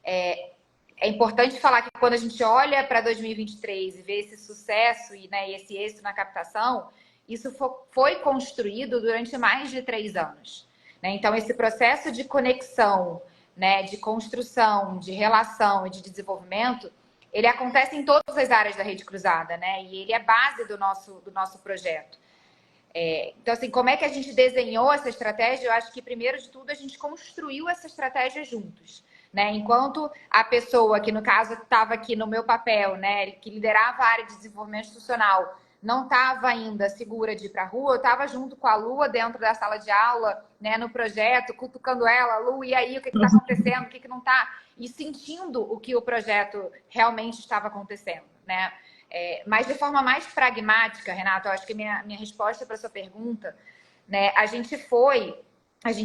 é importante falar que quando a gente olha para 2023 e vê esse sucesso e, né, esse êxito na captação, isso foi construído durante mais de 3 anos, né? Então, esse processo de conexão, né, de construção, de relação e de desenvolvimento, ele acontece em todas as áreas da Rede Cruzada, né? E ele é base do nosso projeto. Então, assim, como é que a gente desenhou essa estratégia? Eu acho que, primeiro de tudo, a gente construiu essa estratégia juntos, né? Enquanto a pessoa, que no caso estava aqui no meu papel, né, que liderava a área de desenvolvimento institucional, não estava ainda segura de ir para a rua, eu estava junto com a Lua dentro da sala de aula, né, no projeto, cutucando ela, Lu, e aí, o que está acontecendo, o que não está? E sentindo o que o projeto realmente estava acontecendo, né? Mas de forma mais pragmática, Renato, eu acho que minha resposta para a sua pergunta, né, a gente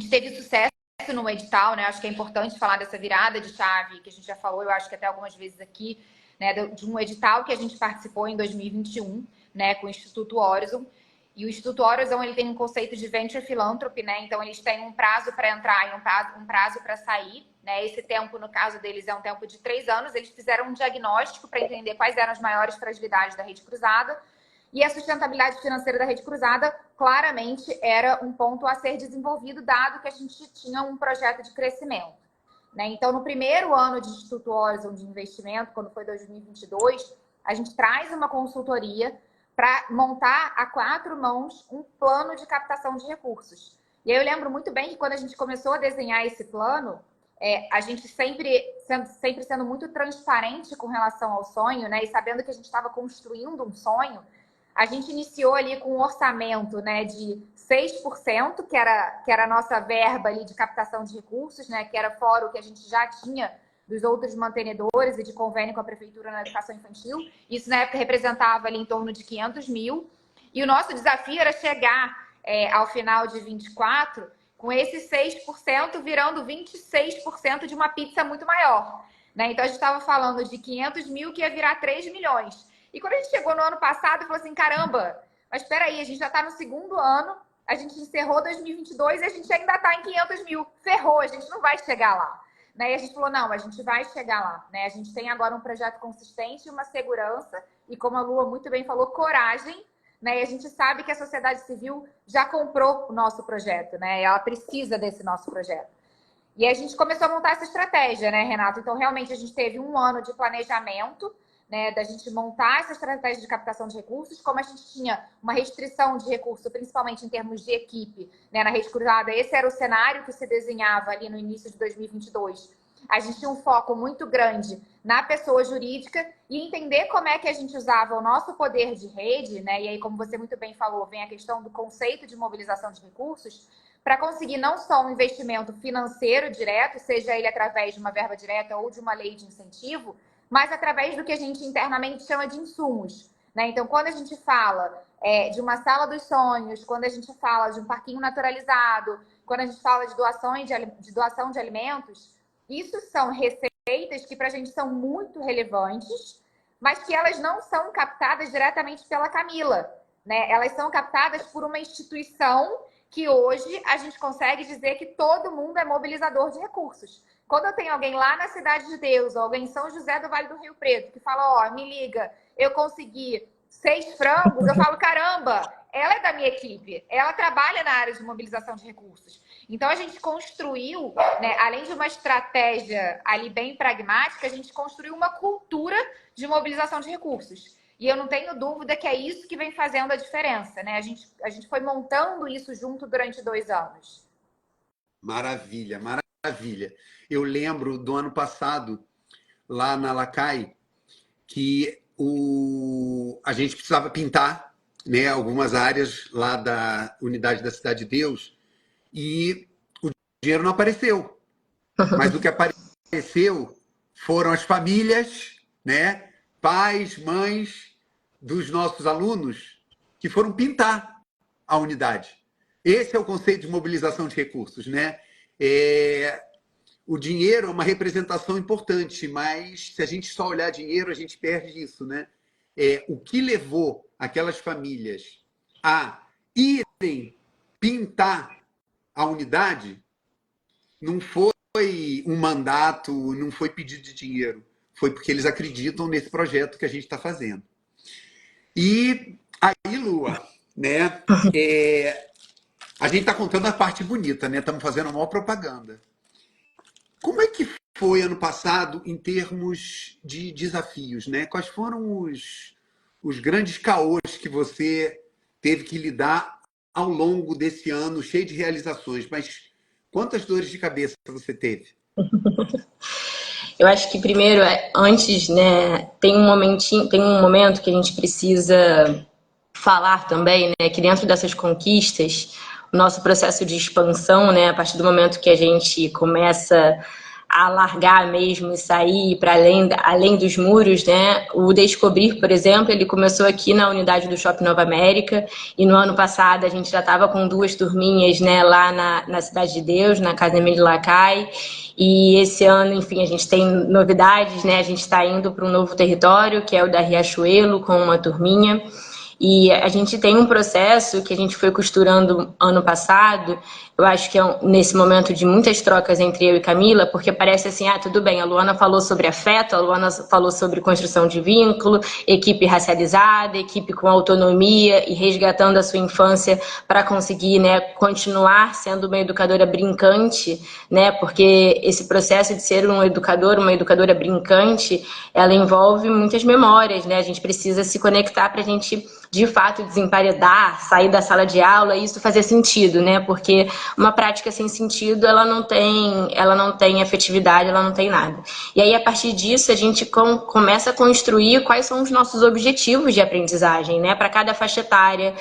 teve sucesso no edital, né? Acho que é importante falar dessa virada de chave, que a gente já falou, eu acho que até algumas vezes aqui, né, de um edital que a gente participou em 2021, né, com o Instituto Horizon. E o Instituto Horizon, ele tem um conceito de venture philanthropy, né? Então, eles têm um prazo para entrar e um prazo para sair, né? Esse tempo, no caso deles, é um tempo de 3 anos. Eles fizeram um diagnóstico para entender quais eram as maiores fragilidades da Rede Cruzada. E a sustentabilidade financeira da Rede Cruzada, claramente, era um ponto a ser desenvolvido, dado que a gente tinha um projeto de crescimento, né? Então, no primeiro ano de Instituto Horizon de investimento, quando foi 2022, a gente traz uma consultoria para montar a 4 mãos um plano de captação de recursos. E aí eu lembro muito bem que quando a gente começou a desenhar esse plano, a gente sempre sendo muito transparente com relação ao sonho, né? E sabendo que a gente estava construindo um sonho, A gente iniciou ali com um orçamento, né, de 6%, que era a nossa verba ali de captação de recursos, né, que era fora o que a gente já tinha dos outros mantenedores e de convênio com a Prefeitura na educação infantil. Isso, na época, representava ali em torno de 500 mil. E o nosso desafio era chegar ao final de 24 com esses 6% virando 26% de uma pizza muito maior. Né? Então, a gente estava falando de 500 mil que ia virar 3 milhões. E quando a gente chegou no ano passado, falou assim, caramba, mas espera aí, a gente já está no segundo ano, a gente encerrou 2022 e a gente ainda está em 500 mil. Ferrou, a gente não vai chegar lá. Né? E a gente falou, não, a gente vai chegar lá. Né? A gente tem agora um projeto consistente, uma segurança e, como a Lua muito bem falou, coragem. Né? E a gente sabe que a sociedade civil já comprou o nosso projeto, né? Ela precisa desse nosso projeto. E a gente começou a montar essa estratégia, né, Renato? Então, realmente, a gente teve um ano de planejamento, né, da gente montar essa estratégia de captação de recursos. Como a gente tinha uma restrição de recurso, principalmente em termos de equipe, né, na Rede Cruzada, esse era o cenário que se desenhava ali no início de 2022. A gente tinha um foco muito grande na pessoa jurídica e entender como é que a gente usava o nosso poder de rede, né? E aí, como você muito bem falou, vem a questão do conceito de mobilização de recursos, para conseguir não só um investimento financeiro direto, seja ele através de uma verba direta ou de uma lei de incentivo, mas através do que a gente internamente chama de insumos. Né? Então, quando a gente fala de uma sala dos sonhos, quando a gente fala de um parquinho naturalizado, quando a gente fala de doação de alimentos, isso são receitas que para a gente são muito relevantes, mas que elas não são captadas diretamente pela Camila. Né? Elas são captadas por uma instituição que hoje a gente consegue dizer que todo mundo é mobilizador de recursos. Quando eu tenho alguém lá na Cidade de Deus, ou alguém em São José do Vale do Rio Preto, que fala, me liga, eu consegui 6 frangos, eu falo, caramba, ela é da minha equipe, ela trabalha na área de mobilização de recursos. Então, a gente construiu, né, além de uma estratégia ali bem pragmática, a gente construiu uma cultura de mobilização de recursos. E eu não tenho dúvida que é isso que vem fazendo a diferença, né? A gente foi montando isso junto durante 2 anos. Maravilha, maravilha. Eu lembro do ano passado, lá na Lacai, que a gente precisava pintar, né, algumas áreas lá da unidade da Cidade de Deus e o dinheiro não apareceu. Mas o que apareceu foram as famílias, né, pais, mães dos nossos alunos que foram pintar a unidade. Esse é o conceito de mobilização de recursos, né? O dinheiro é uma representação importante, mas se a gente só olhar dinheiro, a gente perde isso, né? O que levou aquelas famílias a irem pintar a unidade não foi um mandato, não foi pedido de dinheiro, foi porque eles acreditam nesse projeto que a gente está fazendo. E aí, Lua, né? A gente está contando a parte bonita, né? Estamos fazendo a maior propaganda. Como é que foi ano passado em termos de desafios, né? Quais foram os grandes caôs que você teve que lidar ao longo desse ano, cheio de realizações? Mas quantas dores de cabeça você teve? Eu acho que primeiro, antes, né, tem um momento que a gente precisa falar também, né, que dentro dessas conquistas, o nosso processo de expansão, né, a partir do momento que a gente começa a largar mesmo e sair para além dos muros, né? O Descobrir, por exemplo, ele começou aqui na unidade do Shopping Nova América e no ano passado a gente já estava com 2 turminhas, né, lá na Cidade de Deus, na Academia de Lacai, e esse ano, enfim, a gente tem novidades, né? A gente está indo para um novo território, que é o da Riachuelo, com uma turminha. E a gente tem um processo que a gente foi costurando ano passado, eu acho que é nesse momento de muitas trocas entre eu e Camila, porque parece assim, tudo bem, a Luana falou sobre afeto, a Luana falou sobre construção de vínculo, equipe racializada, equipe com autonomia e resgatando a sua infância para conseguir, né, continuar sendo uma educadora brincante, né, porque esse processo de ser um educador, uma educadora brincante, ela envolve muitas memórias, né, a gente precisa se conectar para a gente de fato desemparedar, sair da sala de aula e isso fazer sentido, né? Porque uma prática sem sentido, ela não tem efetividade, ela não tem nada. E aí, a partir disso, a gente começa a construir quais são os nossos objetivos de aprendizagem, né? Para cada faixa etária,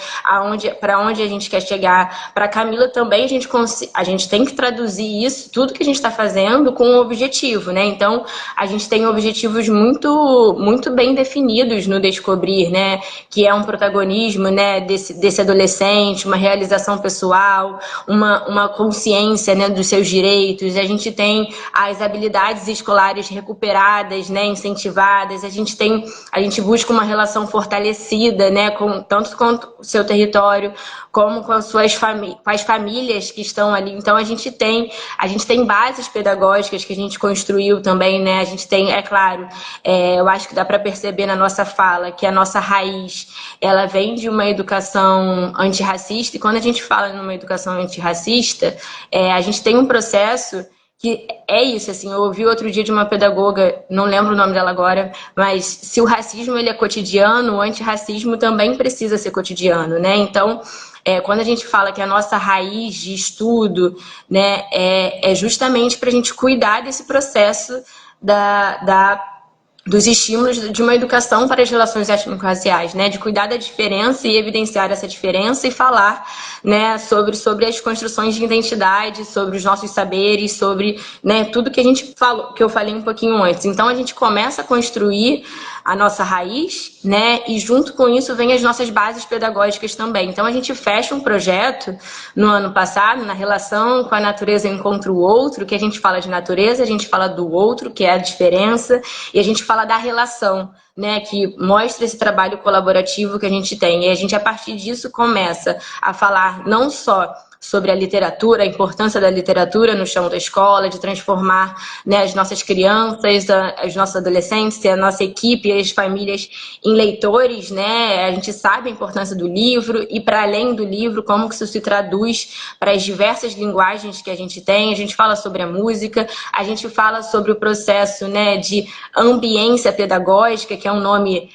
para onde a gente quer chegar. Para a Camila também, a gente tem que traduzir isso, tudo que a gente está fazendo, com um objetivo, né? Então, a gente tem objetivos muito, muito bem definidos no Descobrir, né? Que é um protagonismo, né, desse adolescente, uma realização pessoal, uma consciência, né, dos seus direitos. A gente tem as habilidades escolares recuperadas, né, incentivadas. A gente busca uma relação fortalecida, né, tanto com o seu território como com as famílias que estão ali. Então a gente tem bases pedagógicas que a gente construiu também, né? A gente tem, é claro, eu acho que dá para perceber na nossa fala que a nossa raiz, ela vem de uma educação antirracista, e quando a gente fala numa educação antirracista, a gente tem um processo que é isso, assim, eu ouvi outro dia de uma pedagoga, não lembro o nome dela agora, mas se o racismo ele é cotidiano, o antirracismo também precisa ser cotidiano, né? Então, quando a gente fala que a nossa raiz de estudo, né, é justamente para a gente cuidar desse processo dos estímulos de uma educação para as relações étnico-raciais, né? De cuidar da diferença e evidenciar essa diferença e falar, né, sobre as construções de identidade, sobre os nossos saberes, sobre, né, tudo que a gente falou, que eu falei um pouquinho antes. Então a gente começa a construir a nossa raiz, né? E junto com isso vem as nossas bases pedagógicas também. Então a gente fecha um projeto no ano passado, na relação com a natureza encontra o outro, que a gente fala de natureza, a gente fala do outro, que é a diferença, e a gente fala da relação, né, que mostra esse trabalho colaborativo que a gente tem. E a gente, a partir disso, começa a falar não só sobre a literatura, a importância da literatura no chão da escola, de transformar, né, as nossas crianças, os nossos adolescentes, a nossa equipe e as famílias em leitores, né? A gente sabe a importância do livro e, para além do livro, como que isso se traduz para as diversas linguagens que a gente tem. A gente fala sobre a música, a gente fala sobre o processo, né, de ambiência pedagógica, que é um nome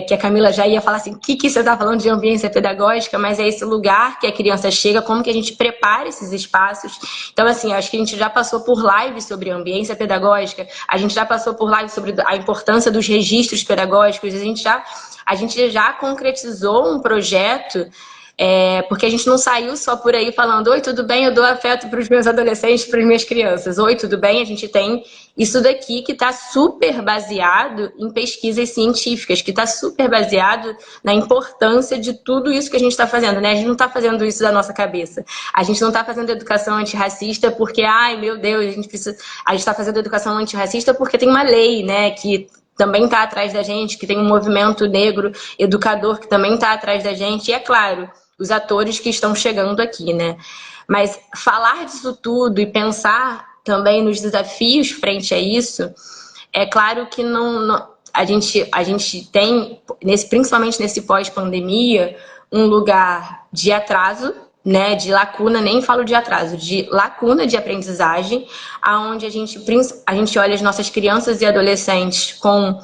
que a Camila já ia falar assim, o que você está falando de ambiência pedagógica? Mas é esse lugar que a criança chega, como que a gente prepara esses espaços. Então, assim, acho que a gente já passou por lives sobre ambiência pedagógica, a gente já passou por lives sobre a importância dos registros pedagógicos, a gente já concretizou um projeto, porque a gente não saiu só por aí falando, oi, tudo bem, eu dou afeto para os meus adolescentes, para as minhas crianças. Oi, tudo bem? A gente tem isso daqui que está super baseado em pesquisas científicas, que está super baseado na importância de tudo isso que a gente está fazendo, né? A gente não está fazendo isso da nossa cabeça. A gente não está fazendo educação antirracista porque, ai, meu Deus, a gente está fazendo educação antirracista porque tem uma lei, né, que também está atrás da gente, que tem um movimento negro educador que também está atrás da gente, e é claro, os atores que estão chegando aqui, né? Mas falar disso tudo e pensar também nos desafios frente a isso, é claro que a gente tem, principalmente nesse pós-pandemia, um lugar de atraso, né, de lacuna, nem falo de atraso, de lacuna de aprendizagem, aonde a gente olha as nossas crianças e adolescentes com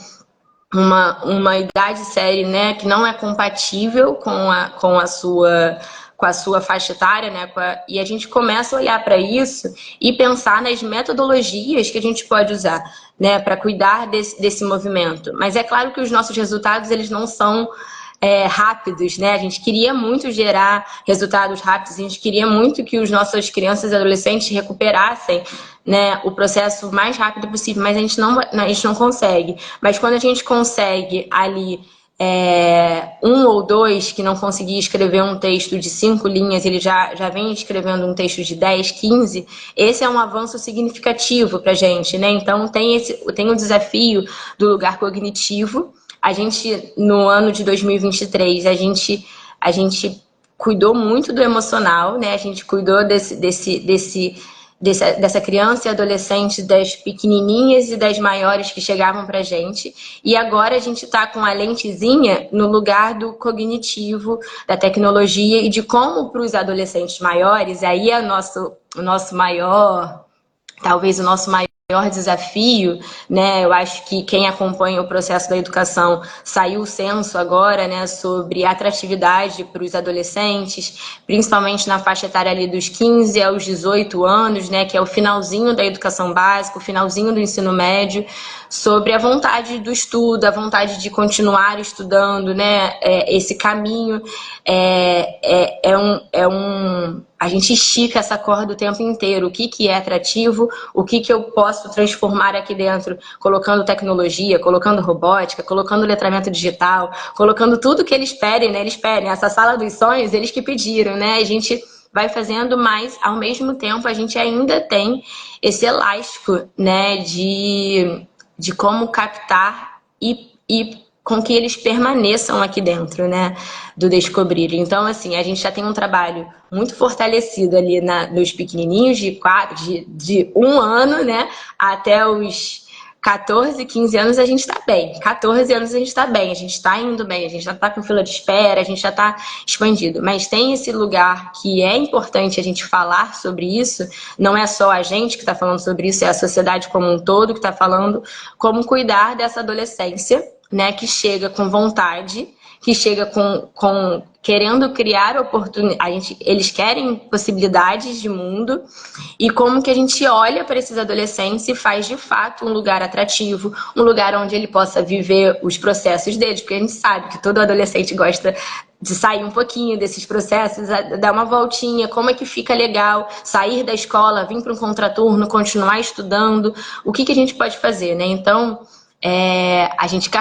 uma idade séria, né, que não é compatível com a sua faixa etária, né, e a gente começa a olhar para isso e pensar nas metodologias que a gente pode usar, né, para cuidar desse movimento. Mas é claro que os nossos resultados, eles não são rápidos, né? A gente queria muito gerar resultados rápidos, a gente queria muito que as nossas crianças e adolescentes recuperassem, né, o processo mais rápido possível, mas a gente não consegue. Mas quando a gente consegue ali um ou dois que não conseguia escrever um texto de 5 linhas, ele já vem escrevendo um texto de 10, 15, esse é um avanço significativo para a gente, né? Então tem o desafio do lugar cognitivo. A gente, no ano de 2023, a gente cuidou muito do emocional, né? A gente cuidou dessa criança e adolescente, das pequenininhas e das maiores que chegavam pra gente. E agora a gente tá com a lentezinha no lugar do cognitivo, da tecnologia e de como para os adolescentes maiores, aí é talvez o nosso maior maior desafio, né? Eu acho que quem acompanha o processo da educação, saiu o censo agora, né, sobre atratividade para os adolescentes, principalmente na faixa etária ali dos 15 aos 18 anos, né, que é o finalzinho da educação básica, o finalzinho do ensino médio, sobre a vontade do estudo, a vontade de continuar estudando, né, esse caminho a gente estica essa corda o tempo inteiro. O que é atrativo, o que eu posso transformar aqui dentro, colocando tecnologia, colocando robótica, colocando letramento digital, colocando tudo que eles pedem, né? Eles pedem essa sala dos sonhos, eles que pediram, né? A gente vai fazendo, mas ao mesmo tempo a gente ainda tem esse elástico, né? De como captar e com que eles permaneçam aqui dentro, né, do Descobrir. Então, assim, a gente já tem um trabalho muito fortalecido ali nos pequenininhos de 1 ano, né, até os 14, 15 anos a gente está bem. 14 anos a gente está bem, a gente está indo bem, a gente já está com fila de espera, a gente já está expandido. Mas tem esse lugar que é importante a gente falar sobre isso, não é só a gente que está falando sobre isso, é a sociedade como um todo que está falando como cuidar dessa adolescência, né, que chega com vontade, que chega com querendo criar oportunidades, eles querem possibilidades de mundo, e como que a gente olha para esses adolescentes e faz de fato um lugar atrativo, um lugar onde ele possa viver os processos deles, porque a gente sabe que todo adolescente gosta de sair um pouquinho desses processos, dar uma voltinha, como é que fica legal sair da escola, vir para um contraturno, continuar estudando, o que a gente pode fazer, né? Então, a gente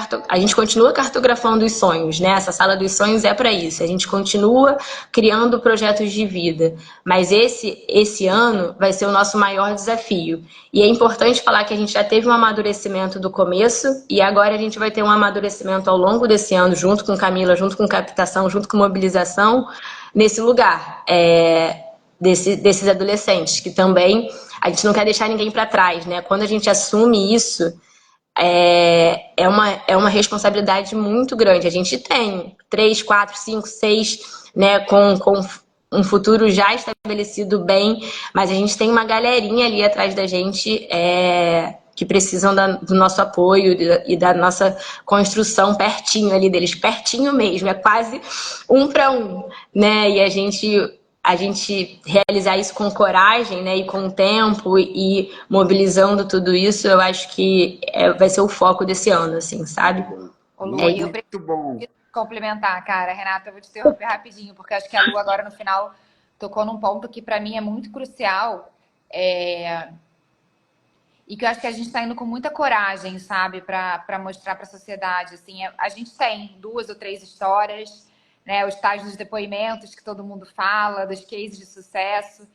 continua cartografando os sonhos, né? Essa sala dos sonhos é para isso. A gente continua criando projetos de vida, mas esse ano vai ser o nosso maior desafio. E é importante falar que a gente já teve um amadurecimento do começo e agora a gente vai ter um amadurecimento ao longo desse ano, junto com Camila, junto com captação, junto com mobilização, nesse lugar desses adolescentes, que também a gente não quer deixar ninguém para trás, né? Quando a gente assume isso, é uma responsabilidade muito grande. A gente tem 3, 4, 5, 6, né, com um futuro já estabelecido bem, mas a gente tem uma galerinha ali atrás da gente que precisam do nosso apoio e da nossa construção pertinho ali deles, pertinho mesmo, é quase 1 para 1, né? E a gente realizar isso com coragem, né, e com tempo e mobilizando tudo isso, eu acho que vai ser o foco desse ano, assim, sabe? Ô, Lu, Muito eu preciso bom. complementar, cara. Renata, eu vou te interromper rapidinho, porque acho que a Lu agora no final tocou num ponto que para mim é muito crucial e que eu acho que a gente está indo com muita coragem, sabe, para mostrar para a sociedade. Assim, a gente tem 2 ou 3 histórias, né, os tais dos depoimentos que todo mundo fala, dos cases de sucesso,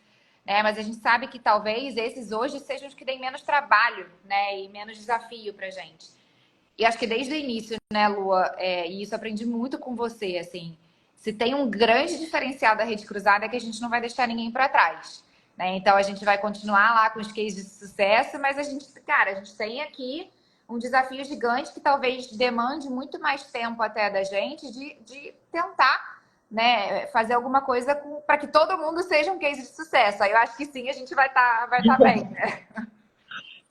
né, mas a gente sabe que talvez esses hoje sejam os que deem menos trabalho, né, e menos desafio para a gente. E acho que desde o início, né, Lua, e isso aprendi muito com você, assim, se tem um grande diferencial da Rede Cruzada é que a gente não vai deixar ninguém para trás, né? Então a gente vai continuar lá com os cases de sucesso, mas a gente tem aqui um desafio gigante que talvez demande muito mais tempo até da gente de tentar, né, fazer alguma coisa para que todo mundo seja um case de sucesso. Aí eu acho que sim, a gente vai tá bem, né?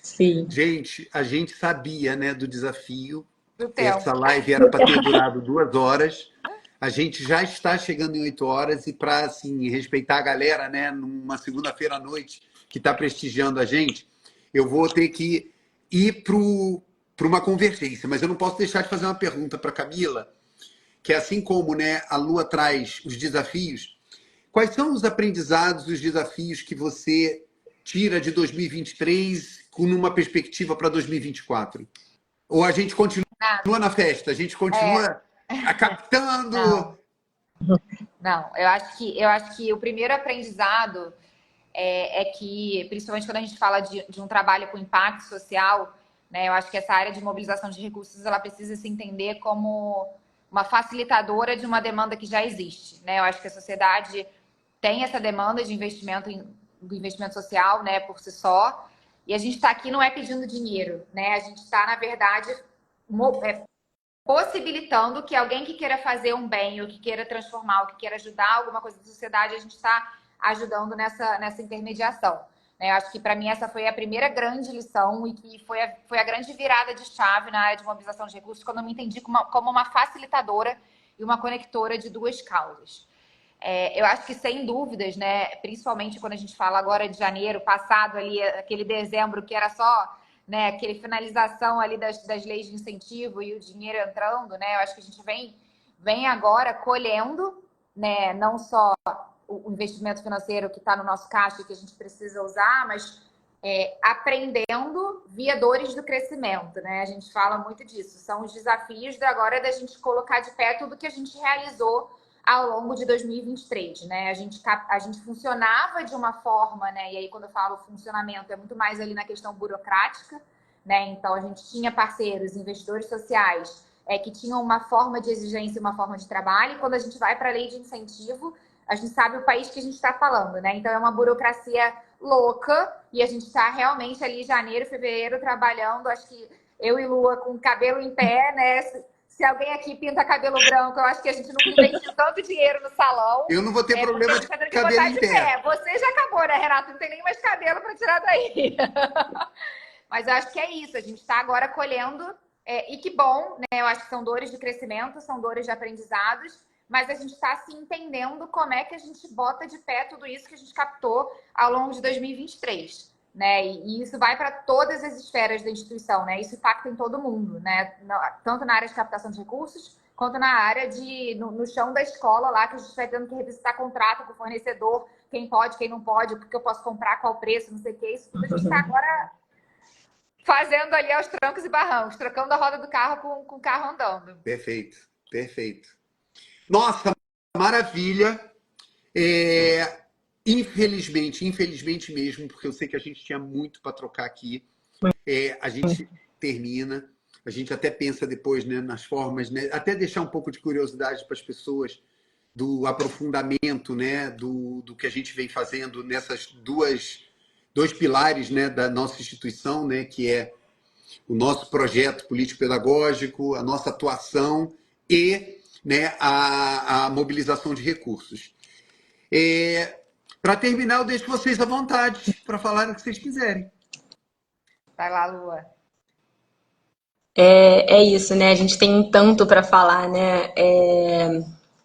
Sim. Gente, a gente sabia, né, do desafio. Do tempo. Essa live era para ter durado 2 horas. A gente já está chegando em 8 horas e para assim, respeitar a galera, né, numa segunda-feira à noite que está prestigiando a gente, eu vou ter que ir para uma convergência, mas eu não posso deixar de fazer uma pergunta para a Camila, que é assim como, né, a Lua traz os desafios, quais são os aprendizados, os desafios que você tira de 2023 com uma perspectiva para 2024? Ou a gente continua na festa, a gente continua captando... Não, eu acho que o primeiro aprendizado é que, principalmente quando a gente fala de um trabalho com impacto social, né, eu acho que essa área de mobilização de recursos ela precisa se entender como uma facilitadora de uma demanda que já existe, né? Eu acho que a sociedade tem essa demanda de do investimento social, né, por si só, e a gente está aqui não é pedindo dinheiro, né? A gente está, na verdade, possibilitando que alguém que queira fazer um bem, ou que queira transformar, ou que queira ajudar alguma coisa da sociedade, a gente está ajudando nessa intermediação. né? Eu acho que para mim essa foi a primeira grande lição e que foi a grande virada de chave na área de mobilização de recursos, quando eu me entendi como uma facilitadora e uma conectora de duas causas. Eu acho que, sem dúvidas, né, principalmente quando a gente fala agora de janeiro, passado ali, aquele dezembro que era só, né, aquele finalização ali das leis de incentivo e o dinheiro entrando, né, eu acho que a gente vem agora colhendo, né, não só o investimento financeiro que está no nosso caixa e que a gente precisa usar, mas aprendendo via dores do crescimento, né? A gente fala muito disso. São os desafios de agora da gente colocar de pé tudo que a gente realizou ao longo de 2023, né? A gente funcionava de uma forma, né? E aí, quando eu falo funcionamento, é muito mais ali na questão burocrática, né? Então, a gente tinha parceiros, investidores sociais, que tinham uma forma de exigência e uma forma de trabalho. E quando a gente vai para a lei de incentivo, a gente sabe o país que a gente está falando, né? Então, é uma burocracia louca e a gente está realmente ali em janeiro, fevereiro, trabalhando. Acho que eu e Lua com o cabelo em pé, né? Se alguém aqui pinta cabelo branco, eu acho que a gente nunca investiu tanto dinheiro no salão. Eu não vou ter problema de cabelo em pé. Você já acabou, né, Renato? Não tem nem mais cabelo para tirar daí. Mas eu acho que é isso. A gente está agora colhendo. E que bom, né? Eu acho que são dores de crescimento, são dores de aprendizados. Mas a gente está se entendendo como é que a gente bota de pé tudo isso que a gente captou ao longo de 2023. Né? E isso vai para todas as esferas da instituição, né? Isso impacta em todo mundo, né? Tanto na área de captação de recursos, quanto na área no chão da escola lá, que a gente vai tendo que revisitar contrato com o fornecedor, quem pode, quem não pode, porque eu posso comprar, qual preço, não sei o que. Isso tudo a gente está agora fazendo ali aos trancos e barrancos, trocando a roda do carro com o carro andando. Perfeito, perfeito. Nossa, maravilha! Infelizmente mesmo, porque eu sei que a gente tinha muito para trocar aqui, a gente termina, a gente até pensa depois, né, nas formas, né, até deixar um pouco de curiosidade para as pessoas do aprofundamento, né, do que a gente vem fazendo nessas dois pilares, né, da nossa instituição, né, que é o nosso projeto político-pedagógico, a nossa atuação e, né, a mobilização de recursos. Para terminar, eu deixo vocês à vontade para falar o que vocês quiserem. Vai lá, Lua. É isso, né? A gente tem tanto para falar, né?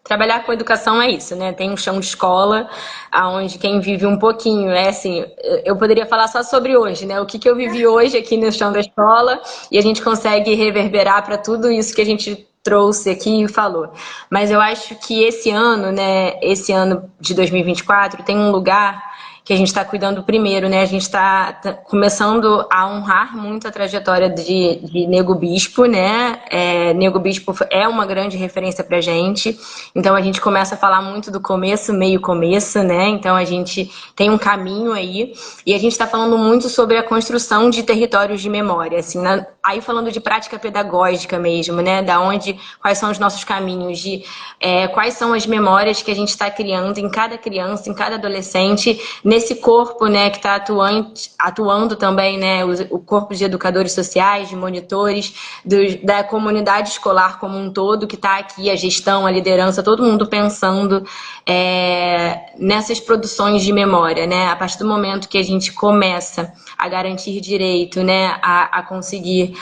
Trabalhar com educação é isso, né? Tem um chão de escola, onde quem vive um pouquinho, assim, eu poderia falar só sobre hoje, né? O que eu vivi hoje aqui no chão da escola, e a gente consegue reverberar para tudo isso que a gente trouxe aqui e falou. Mas eu acho que esse ano, né? Esse ano de 2024 tem um lugar que a gente está cuidando primeiro, né? A gente está começando a honrar muito a trajetória de Nego Bispo, né? Nego Bispo é uma grande referência para a gente, então a gente começa a falar muito do começo, meio começo, né? Então a gente tem um caminho aí, e a gente está falando muito sobre a construção de territórios de memória, assim, aí falando de prática pedagógica mesmo, né? Quais são os nossos caminhos, quais são as memórias que a gente está criando em cada criança, em cada adolescente, nesse corpo, né, que está atuando também, né, o corpo de educadores sociais, de monitores, da comunidade escolar como um todo, que está aqui, a gestão, a liderança, todo mundo pensando nessas produções de memória, né, a partir do momento que a gente começa a garantir direito, né, a conseguir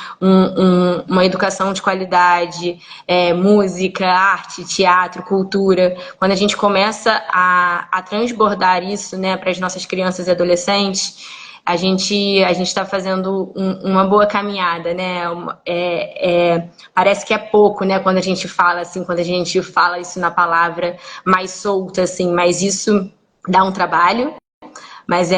uma educação de qualidade, música, arte, teatro, cultura, quando a gente começa a transbordar isso, né, para as nossas crianças e adolescentes, a gente está fazendo uma boa caminhada, né? Parece que é pouco, né? Quando a gente fala assim, quando a gente fala isso na palavra mais solta, assim, mas isso dá um trabalho. Mas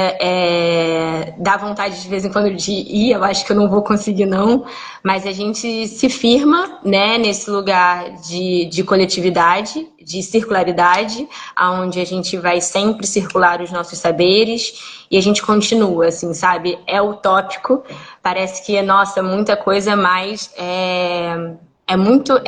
dá vontade de vez em quando de ir, eu acho que eu não vou conseguir não, mas a gente se firma, né, nesse lugar de coletividade, de circularidade, onde a gente vai sempre circular os nossos saberes e a gente continua, assim, sabe? É utópico, parece que, nossa, muita coisa, mas é muito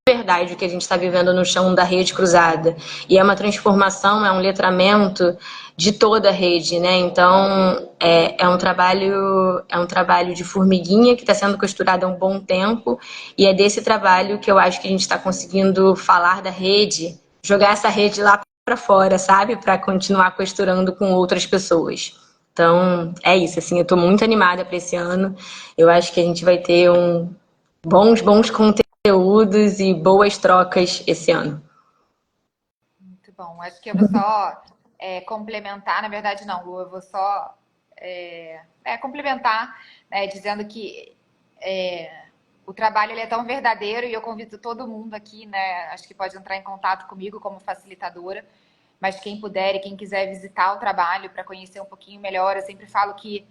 verdade o que a gente está vivendo no chão da rede cruzada. E é uma transformação, é um letramento de toda a rede, né? Então, é um trabalho de formiguinha que está sendo costurado há um bom tempo, e é desse trabalho que eu acho que a gente está conseguindo falar da rede, jogar essa rede lá para fora, sabe? Para continuar costurando com outras pessoas. Então, é isso, assim, eu tô muito animada para esse ano. Eu acho que a gente vai ter bons conteúdos e boas trocas esse ano. Muito bom. Acho que eu vou só complementar, na verdade não, Lu, eu vou só complementar, né, dizendo que o trabalho ele é tão verdadeiro e eu convido todo mundo aqui, né, acho que pode entrar em contato comigo como facilitadora, mas quem puder e quem quiser visitar o trabalho para conhecer um pouquinho melhor, eu sempre falo que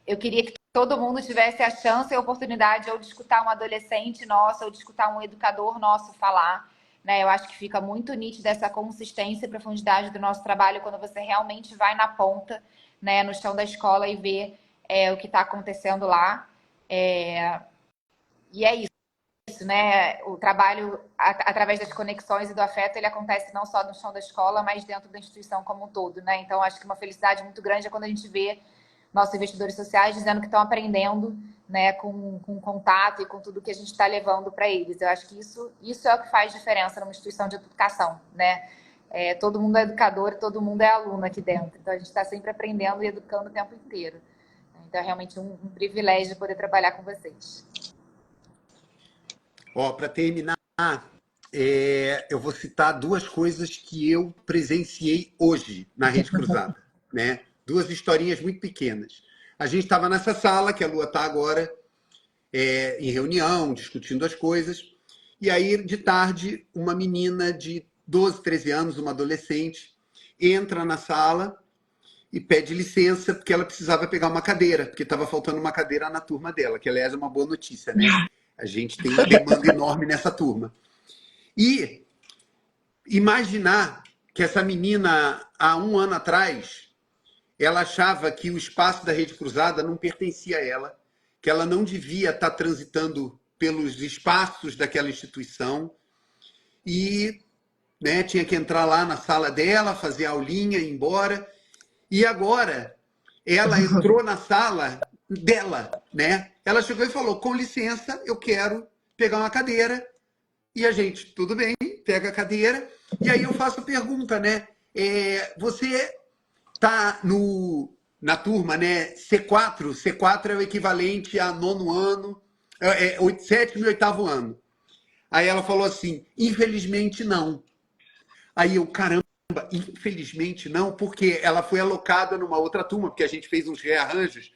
eu queria que todo mundo tivesse a chance e a oportunidade ou de escutar um adolescente nosso ou de escutar um educador nosso falar, né? Eu acho que fica muito nítida essa consistência e profundidade do nosso trabalho quando você realmente vai na ponta, né, no chão da escola e vê o que está acontecendo lá. E é isso, né? O trabalho através das conexões e do afeto, ele acontece não só no chão da escola, mas dentro da instituição como um todo, né? Então, acho que uma felicidade muito grande é quando a gente vê nossos investidores sociais dizendo que estão aprendendo, né, com contato e com tudo que a gente está levando para eles. Eu acho que isso é o que faz diferença numa instituição de educação, né? Todo mundo é educador e todo mundo é aluno aqui dentro. Então, a gente está sempre aprendendo e educando o tempo inteiro. Então, é realmente um privilégio poder trabalhar com vocês. Para terminar, eu vou citar duas coisas que eu presenciei hoje na Rede Cruzada, né? Duas historinhas muito pequenas. A gente estava nessa sala, que a Lua está agora, em reunião, discutindo as coisas, e aí, de tarde, uma menina de 12, 13 anos, uma adolescente, entra na sala e pede licença porque ela precisava pegar uma cadeira, porque estava faltando uma cadeira na turma dela, que, aliás, é uma boa notícia, né? A gente tem uma demanda enorme nessa turma. E imaginar que essa menina, há um ano atrás, ela achava que o espaço da Rede Cruzada não pertencia a ela, que ela não devia estar transitando pelos espaços daquela instituição e, né, tinha que entrar lá na sala dela, fazer a aulinha, ir embora. E agora ela entrou na sala dela, né? Ela chegou e falou: com licença, eu quero pegar uma cadeira. E a gente, tudo bem, pega a cadeira. E aí eu faço a pergunta, né? Você está na turma, né? C4. C4 é o equivalente a nono ano, sétimo e oitavo ano. Aí ela falou assim: infelizmente não. Aí eu, caramba, infelizmente não, porque ela foi alocada numa outra turma, porque a gente fez uns rearranjos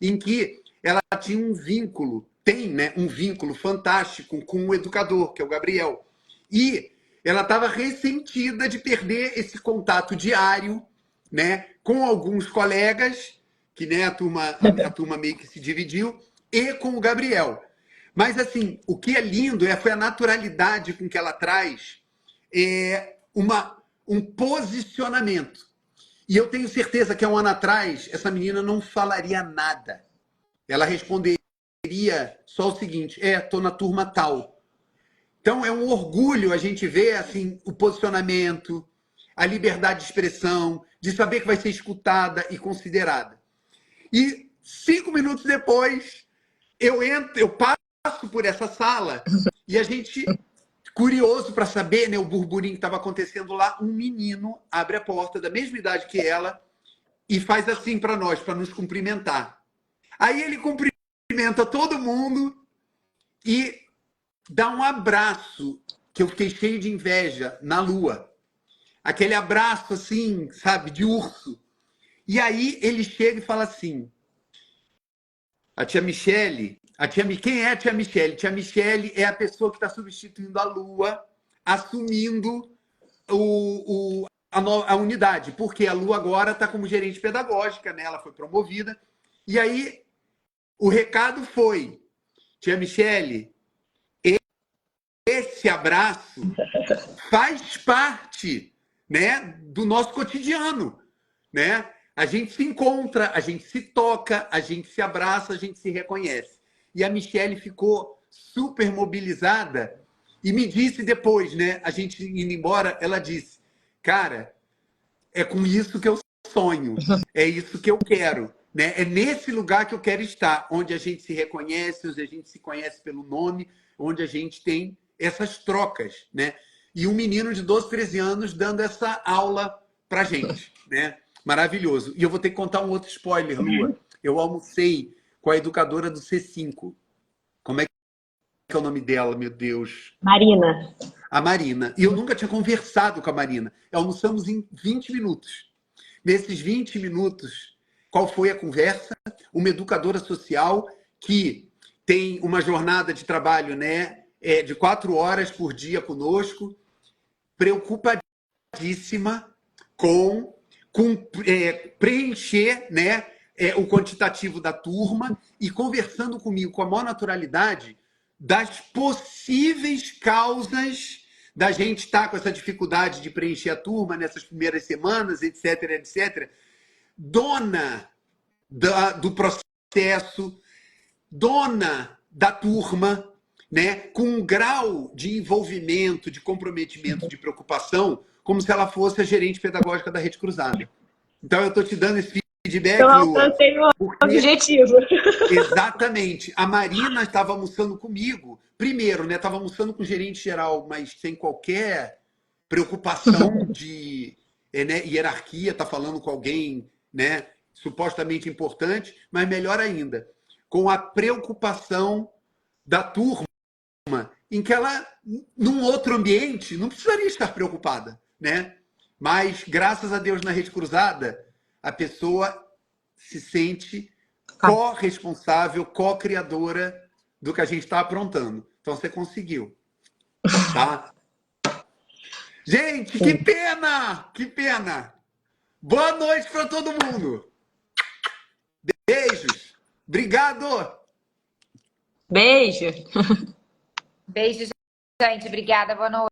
em que ela tinha um vínculo, tem, né, um vínculo fantástico com o educador, que é o Gabriel. E ela estava ressentida de perder esse contato diário, né, com alguns colegas, que, né, a turma meio que se dividiu, e com o Gabriel. Mas, assim, o que é lindo foi a naturalidade com que ela traz um posicionamento. E eu tenho certeza que há um ano atrás, essa menina não falaria nada. Ela responderia só o seguinte: estou na turma tal. Então, é um orgulho a gente ver assim, o posicionamento, a liberdade de expressão, de saber que vai ser escutada e considerada. E 5 minutos depois, eu passo por essa sala e a gente, curioso para saber, né, o burburinho que estava acontecendo lá, um menino abre a porta da mesma idade que ela e faz assim para nós, para nos cumprimentar. Aí ele cumprimenta todo mundo e dá um abraço, que eu fiquei cheio de inveja, na Lua. Aquele abraço assim, sabe, de urso. E aí ele chega e fala assim: a tia Michele, quem é a tia Michele? Tia Michele é a pessoa que está substituindo a Lua, assumindo a unidade, porque a Lua agora está como gerente pedagógica, né? Ela foi promovida. E aí o recado foi: tia Michele, esse abraço faz parte, né, do nosso cotidiano, né? A gente se encontra, a gente se toca, a gente se abraça, a gente se reconhece. E a Michele ficou super mobilizada e me disse depois, né, a gente indo embora, ela disse: cara, é com isso que eu sonho, é isso que eu quero, né? É nesse lugar que eu quero estar, onde a gente se reconhece, onde a gente se conhece pelo nome, onde a gente tem essas trocas, né? E um menino de 12, 13 anos dando essa aula pra gente, né? maravilhoso. E eu vou ter que contar um outro spoiler, Lua. Eu almocei com a educadora do C5. Como é que é o nome dela, meu Deus? Marina. A Marina. E eu nunca tinha conversado com a Marina. Almoçamos em 20 minutos. Nesses 20 minutos, qual foi a conversa? Uma educadora social que tem uma jornada de trabalho, né, de 4 horas por dia conosco, preocupadíssima com preencher, né, o quantitativo da turma e conversando comigo com a maior naturalidade das possíveis causas da gente estar com essa dificuldade de preencher a turma nessas primeiras semanas, etc, etc. Dona do processo, dona da turma, né, com um grau de envolvimento, de comprometimento, de preocupação, como se ela fosse a gerente pedagógica da Rede Cruzada. Então, eu estou te dando esse feedback, Eu Lua. alcancei o objetivo. Exatamente. A Marina estava almoçando comigo. Primeiro, né? Estava almoçando com o gerente geral, mas sem qualquer preocupação de né, hierarquia, tá falando com alguém, né, supostamente importante, mas melhor ainda, com a preocupação da turma, em que ela, num outro ambiente, não precisaria estar preocupada, né? Mas, graças a Deus, na Rede Cruzada, a pessoa se sente co-responsável, co-criadora do que a gente está aprontando. Então, você conseguiu, tá? Gente, que pena! Que pena! Boa noite para todo mundo! Beijos! Obrigado! Beijo. Beijo, gente. Obrigada. Boa noite.